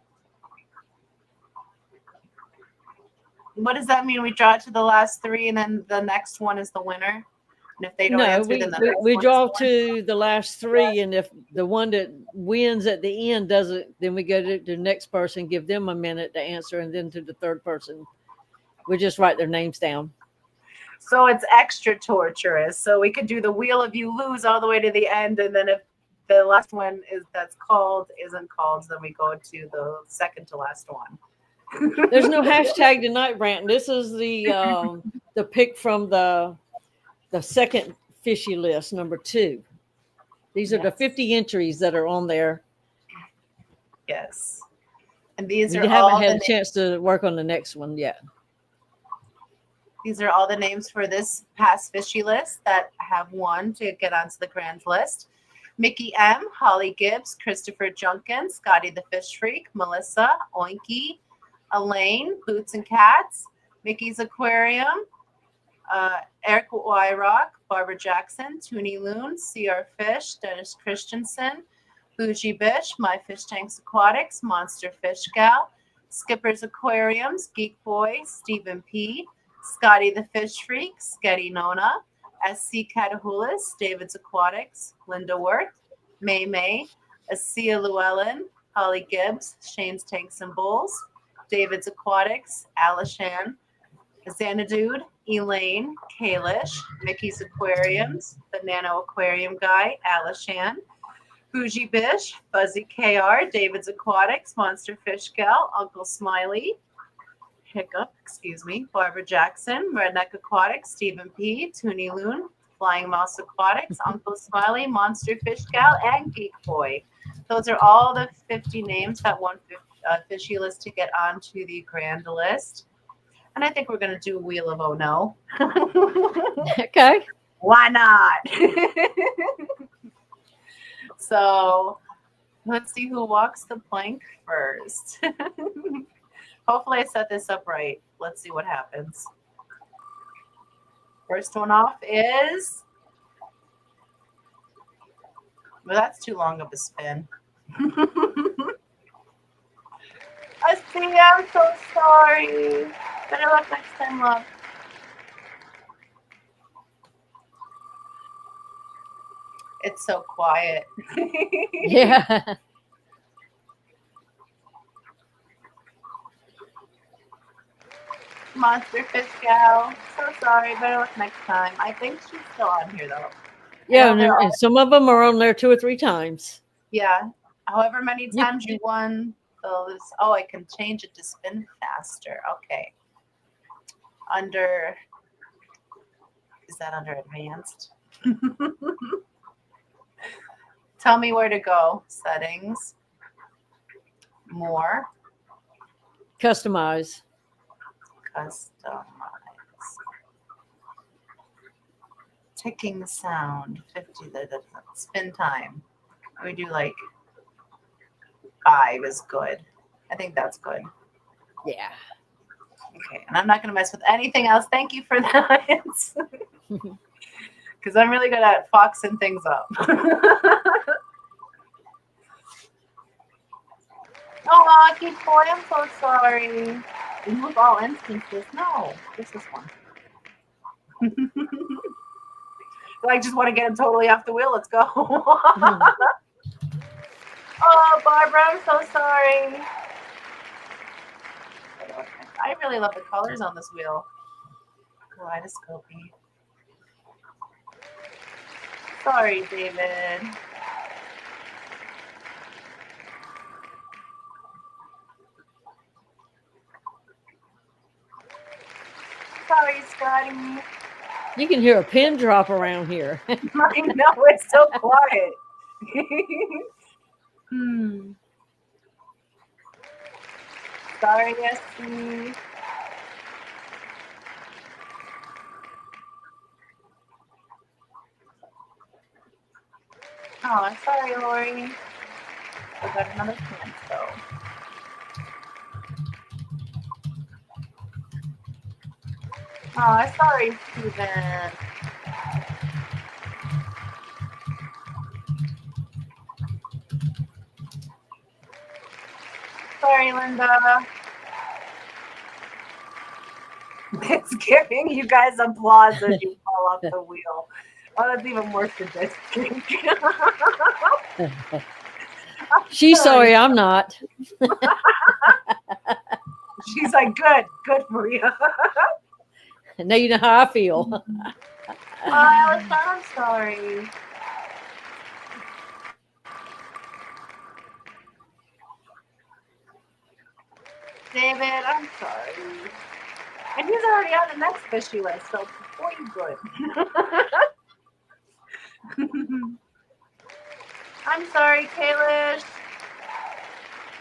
what does that mean? We draw it to the last 3 and then the next one is the winner? And if they don't answer, then the next we one draw is the winner? to the last 3, and if the one that wins at the end doesn't, then we go to the next person, give them a minute to answer, and then to the third person. We just write their names down. So it's extra torturous. So we could do the wheel of you lose all the way to the end, and then if the last one that's called isn't called, then we go to the second to last one. There's no hashtag tonight, Brant. This is the pick from the second fishy list, number 2. These are the 50 entries that are on there. Yes. And these We are haven't all had the a chance to work on the next one yet. These are all the names for this past fishy list that have won to get onto the grand list. Mickey M, Holly Gibbs, Christopher Junkin, Scotty the Fish Freak, Melissa, Oinky, Elaine, Boots and Cats, Mickey's Aquarium, Eric Wyrock, Barbara Jackson, Toonie Loon, CR Fish, Dennis Christensen, Bougie Bish, My Fish Tanks Aquatics, Monster Fish Gal, Skipper's Aquariums, Geek Boy, Stephen P, Scotty the Fish Freak, Sketty Nona, SC Catahulas, David's Aquatics, Linda Worth, May May, Asia Llewellyn, Holly Gibbs, Shane's Tanks and Bowls, David's Aquatics, Alishan, Xanadude, Elaine, Kalish, Mickey's Aquariums, the Nano Aquarium Guy, Alishan, Bougie Bish, Fuzzy KR, David's Aquatics, Monster Fish Gal, Uncle Smiley, Hiccup, excuse me, Barbara Jackson, Redneck Aquatics, Stephen P, Toonie Loon, Flying Mouse Aquatics, Uncle Smiley, Monster Fish Gal, and Geek Boy. Those are all the 50 names that won fishy list to get onto the grand list. And I think we're going to do Wheel of Oh No. Okay. Why not? So let's see who walks the plank first. Hopefully I set this up right. Let's see what happens. First one off is, well, that's too long of a spin. I see, I'm so sorry. Better luck next time, love. It's so quiet. Yeah. Monster Fish Gal. So sorry. Better luck next time. I think she's still on here, though. Yeah, and some of them are on there 2 or 3 times. Yeah. However many times you won those. Oh, I can change it to spin faster. Okay. Is that under advanced? Tell me where to go. Settings. More. Customize. Customize. Ticking sound. 50. The spin time. We do like 5 is good. I think that's good. Yeah. Okay, and I'm not going to mess with anything else. Thank you for that. Because I'm really good at foxing things up. Oh, Geek Boy, I'm so sorry. Remove all instances. No, just this one. I just want to get him totally off the wheel. Let's go. Oh, Barbara, I'm so sorry. I really love the colors on this wheel. Kaleidoscopy. Sorry, David. Sorry, Scotty. You can hear a pin drop around here. I know, it's so quiet. Sorry, Essie. Oh, I'm sorry, Lori. I got another chance, though. Oh, I'm sorry, Steven. Sorry, Linda. It's giving you guys applause as you fall off the wheel. Oh, that's even more sadistic. She's sorry, I'm not. She's like, good for you. Now you know how I feel. Oh, Alice, I'm sorry. David, I'm sorry. And he's already on the next fishy list, so boy, you good. I'm sorry, Kalish.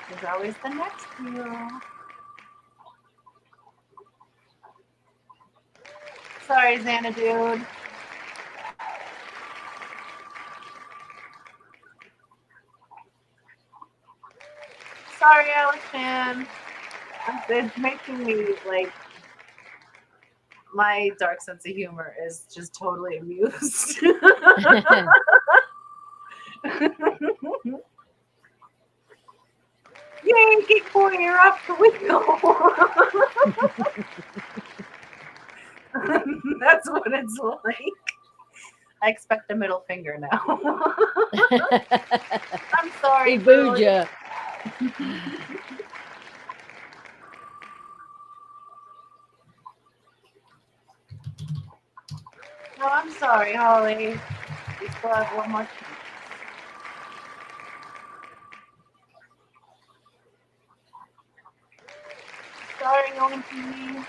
There's always the next few. Sorry, Xanadude. Sorry, Alex Chan. It's making me like my dark sense of humor is just totally amused. Yay, Geek Boy, you're off the wheel. That's what it's like. I expect a middle finger now. I'm sorry. He booed Billy. you. No, I'm sorry, Holly. We still have one more chance. Sorry, Olympy.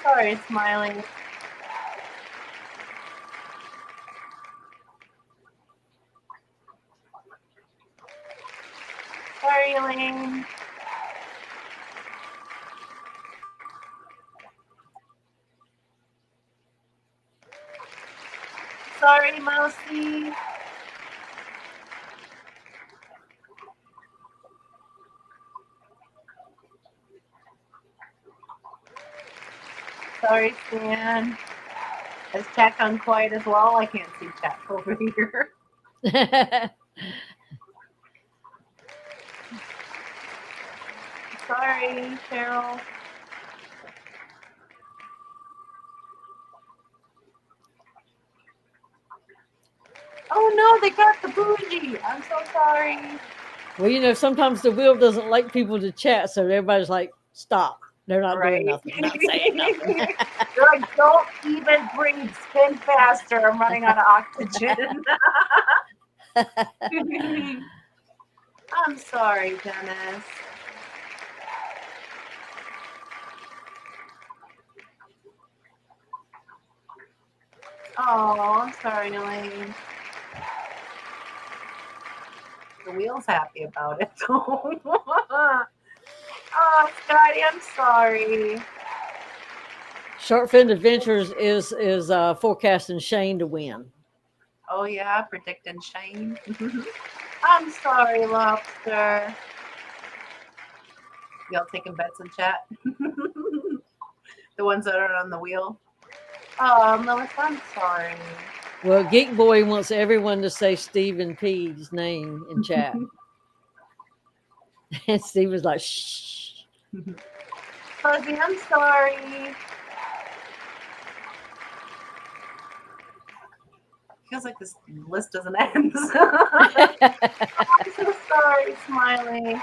Sorry, Smiling. Sorry, Elaine. Sorry, Mousy. Sorry, Stan. Is chat gone quiet as well? I can't see chat over here. Sorry, Cheryl. Oh no, they got the bougie. I'm so sorry. Well, you know, sometimes the wheel doesn't like people to chat, so everybody's like, stop. They're not doing nothing. Not saying nothing. They're like, don't even breathe. Spin faster. I'm running out of oxygen. I'm sorry, Dennis. Oh, I'm sorry, Elaine. The wheel's happy about it. Oh, Scotty, I'm sorry. Shark Fin Adventures is forecasting Shane to win. Oh yeah, predicting Shane. I'm sorry, Lobster. Y'all taking bets in chat? The ones that are on the wheel. Oh, Melissa, I'm sorry. Well, Geek Boy wants everyone to say Stephen P's name in chat. And Steve was like, shh. Fuzzy, I'm sorry. Feels like this list doesn't end. I'm so sorry, Smiley.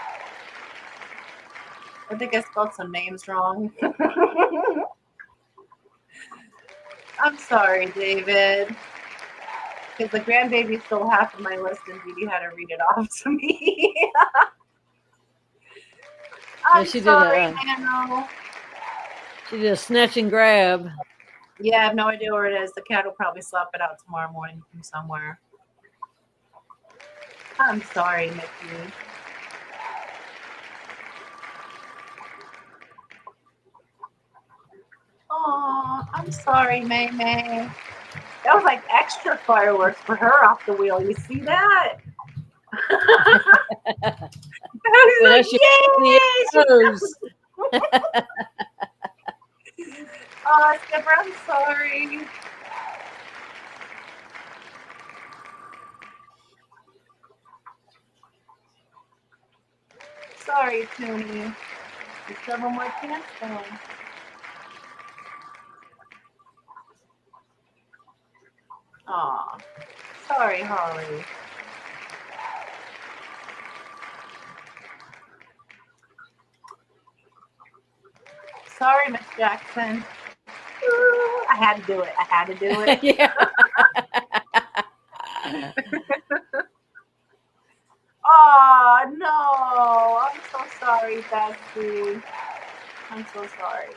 I think I spelled some names wrong. I'm sorry, David. Because the grandbaby stole half of my list and Didi had to read it off to me. I'm she did sorry, a, Nano. She did a snatch and grab. Yeah, I have no idea where it is. The cat will probably slap it out tomorrow morning from somewhere. I'm sorry, Mickey. Oh, I'm sorry, May May. That was like extra fireworks for her off the wheel. You see that? Well, Like, that's your nose. oh, Skipper, I'm sorry. Sorry, Toonie. There's several more cans though. Aw. Sorry, Holly. Sorry, Miss Jackson. Ooh, I had to do it. I had to do it. Yeah. Oh, no. I'm so sorry, Betsy. I'm so sorry.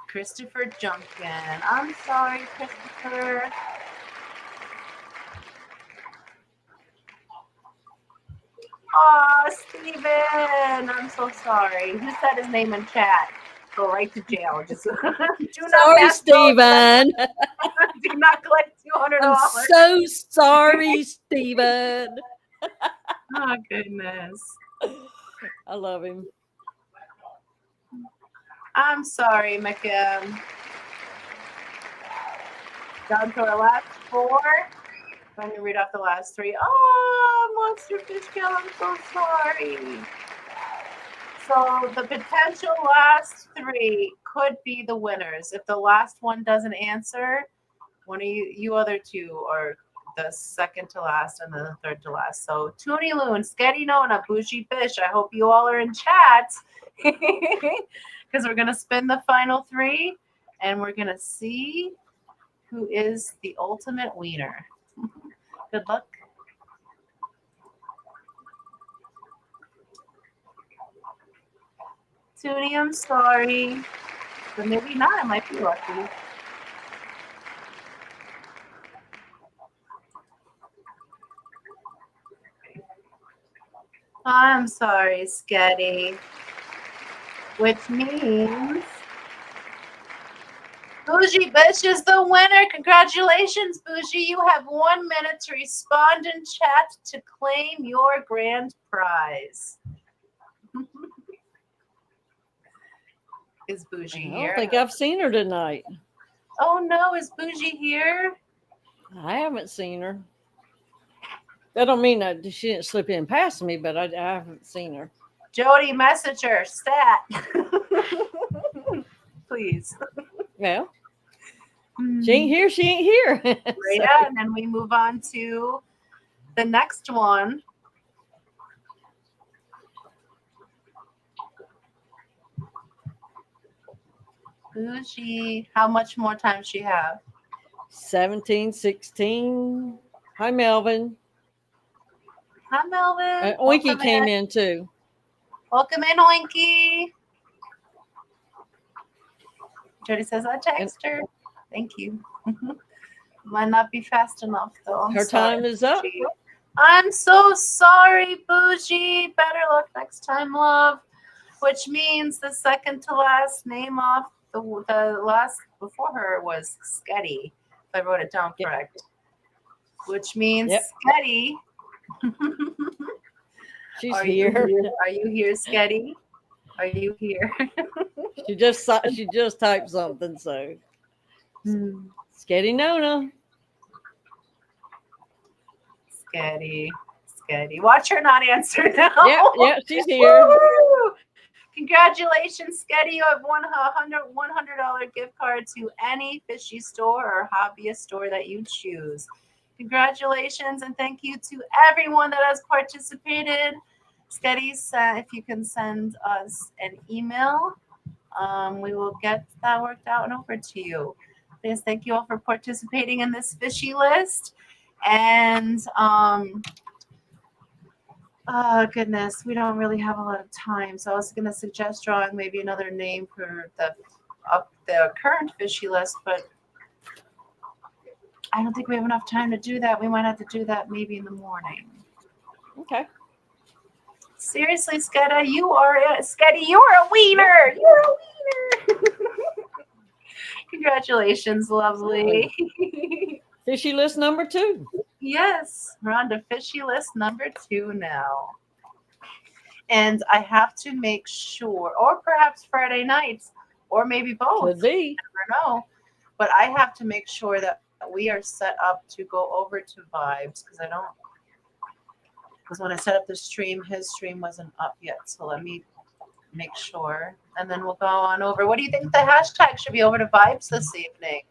Christopher Junkin. I'm sorry, Christopher. Oh, Steven. I'm so sorry. Who said his name in chat? Go right to jail. Just do not Sorry, pass Steven. Do not collect $200. I'm so sorry, Steven. Oh, goodness. I love him. I'm sorry, Micah. Down to our last four. I'm going to read off the last three. Oh, Monster Fish Kill, I'm so sorry. So the potential last three could be the winners. If the last one doesn't answer, one of you other two are the second to last and the third to last. So Toonie Loon, Sketty Nona, Bougie Fish, I hope you all are in chat because we're going to spin the final three and we're going to see who is the ultimate wiener. Good luck. Toonie, I'm sorry. But maybe not. I might be lucky. I'm sorry, Sketty. Which means Bougie Bitch is the winner. Congratulations, Bougie. You have 1 minute to respond in chat to claim your grand prize. Is Bougie I here? don't think I've seen her tonight. Oh no, is Bougie here? I haven't seen her. That don't mean that she didn't slip in past me, but I haven't seen her. Jody, message her. Stat. Please. Well, she ain't here. She ain't here. Yeah, and then we move on to the next one. Bougie. How much more time does she have? 17, 16. Hi, Melvin. Hi, Melvin. Oinky came in too. Welcome in, Oinky. Jody says, I text her. Thank you. Might not be fast enough, though. Her time is up. I'm so sorry, Bougie. Better luck next time, love. Which means the second to last name off the last before her was Sketty, if I wrote it down correct. Which means Sketty. She's here. Are you here, Sketty? Are you here? She just typed something, so Sketty Nona. Sketty. Watch her not answer now. Yeah, she's here. Woo! Congratulations, Sketty. You have $100 gift card to any fishy store or hobbyist store that you choose. Congratulations, and thank you to everyone that has participated. Sketty, if you can send us an email, we will get that worked out and over to you. Please, thank you all for participating in this fishy list. And Oh goodness, we don't really have a lot of time, so I was going to suggest drawing maybe another name for the current fishy list, but I don't think we have enough time to do that. We might have to do that maybe in the morning. Okay. Seriously, Sketty, you are a wiener. You're a wiener. Congratulations, lovely. Fishy list number 2. Yes, we're on to fishy list number 2 now. And I have to make sure, or perhaps Friday nights, or maybe both. Could be. Never know. But I have to make sure that we are set up to go over to Vibes because when I set up the stream, his stream wasn't up yet. So let me make sure. And then we'll go on over. What do you think the hashtag should be over to Vibes this evening?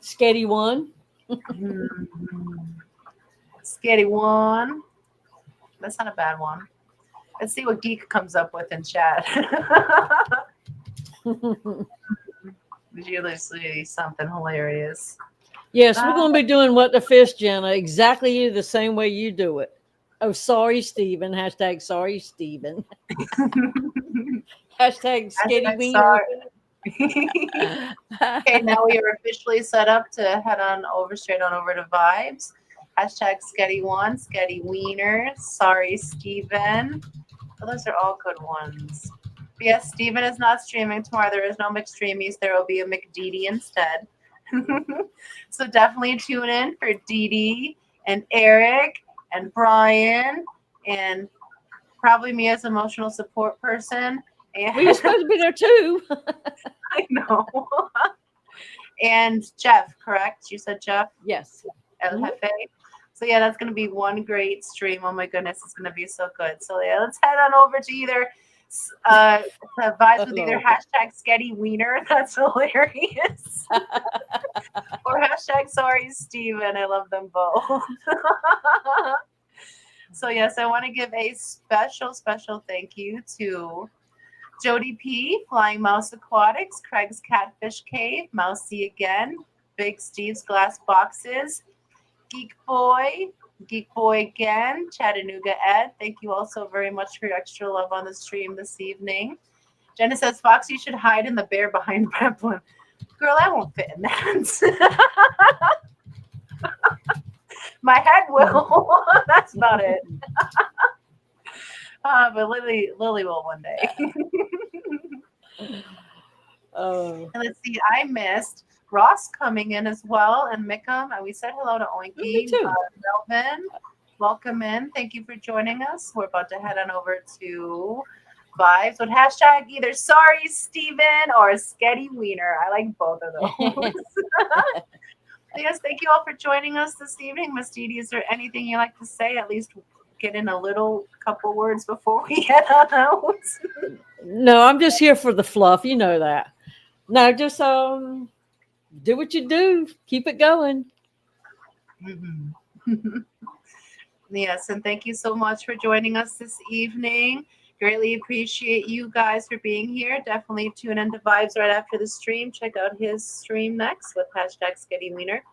Sketty 1. Sketty 1. That's not a bad one. Let's see what Geek comes up with in chat. Did you see something hilarious? Yes, we're going to be doing What the Fish, Jenna, exactly the same way you do it. Oh, sorry, Steven. Hashtag sorry, Steven. Hashtag Sketty Wiener. Okay, now we are officially set up to head on over, straight on over to Vibes. Hashtag Sketty1, Sketty Wiener, sorry, Steven. Oh, those are all good ones. But yes, Steven is not streaming tomorrow. There is no McStreamies. There will be a McDidi instead. So definitely tune in for Didi and Eric and Brian and probably me as emotional support person. And We were supposed to be there too. I know. And Jeff, correct? You said Jeff? Yes. El Jefe. So yeah, that's going to be one great stream. Oh my goodness, it's going to be so good. So yeah, let's head on over to either to Vibes with either hashtag Sketty Wiener. That's hilarious. Or hashtag sorry Steven. I love them both. So yes, I want to give a special thank you to Jody P, Flying Mouse Aquatics, Craig's Catfish Cave, Mousy Again, Big Steve's Glass Boxes, Geek Boy again, Chattanooga Ed. Thank you all so very much for your extra love on the stream this evening. Jenna says, Fox, you should hide in the bear behind Brooklyn. Girl, I won't fit in that. My head will. That's about it. But Lily will one day. Oh. And let's see, I missed Ross coming in as well, and Mickham, and we said hello to Oinky. Me too. Melvin, welcome in. Thank you for joining us. We're about to head on over to Vibes with hashtag either sorry Steven or Sketty Wiener. I like both of those. Yes, thank you all for joining us this evening. Miss Didi, is there anything you like to say? At least get in a little couple words before we head on out. No, I'm just here for the fluff. You know that. No, just do what you do. Keep it going. Mm-hmm. Yes, and thank you so much for joining us this evening. Greatly appreciate you guys for being here. Definitely tune into Vibes right after the stream. Check out his stream next with hashtag Sketty Wiener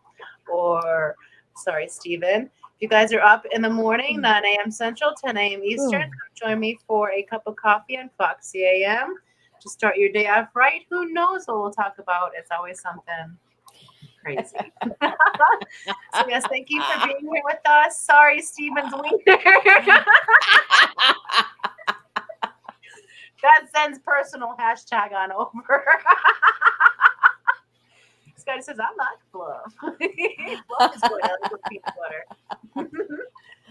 or sorry, Steven. If you guys are up in the morning, 9 a.m. Central, 10 a.m. Eastern, come join me for a cup of coffee on Foxy AM to start your day off right. Who knows what we'll talk about? It's always something crazy. So yes, thank you for being here with us. Sorry, Steven's wiener. That sends personal hashtag on over. This guy says, I like fluff. Fluff is good. I like peanut butter.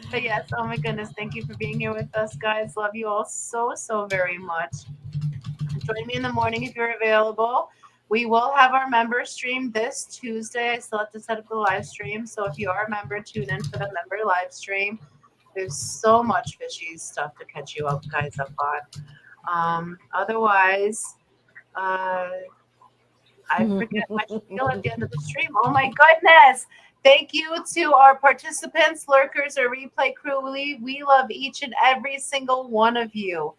But yes, oh my goodness, thank you for being here with us, guys. Love you all so very much. Join me in the morning if you're available. We will have our member stream this Tuesday. I still have to set up the live stream. So if you are a member, tune in for the member live stream. There's so much fishy stuff to catch you up, guys, up on. Otherwise, I forget my spiel at the end of the stream. Oh my goodness. Thank you to our participants, lurkers, or replay crew. We love each and every single one of you.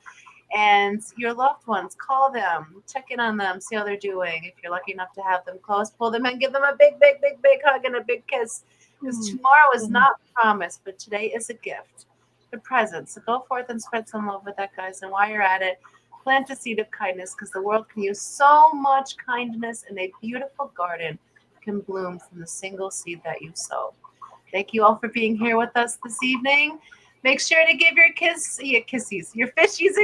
And your loved ones, call them, check in on them, see how they're doing. If you're lucky enough to have them close, pull them in, give them a big hug and a big kiss. Because tomorrow is not promised, but today is a gift, a present. So go forth and spread some love with that, guys. And while you're at it, plant a seed of kindness, because the world can use so much kindness, and a beautiful garden can bloom from the single seed that you sow. Thank you all for being here with us this evening. Make sure to give your fishies a kiss. Your kissy's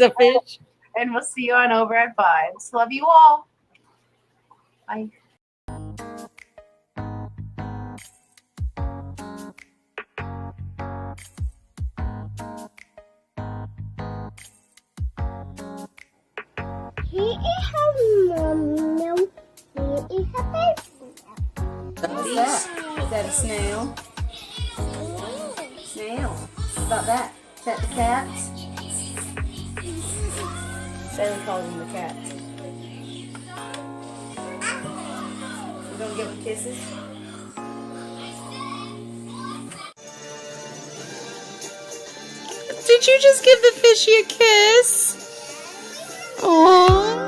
a fish. And we'll see you on over at Vibes. Love you all. Bye. He is her milk. He is her baby. What's that? Is that a snail? Snail. What about that? Is that the cats? Sarah calls them the cats. You gonna give them kisses? Did you just give the fishy a kiss? Aww.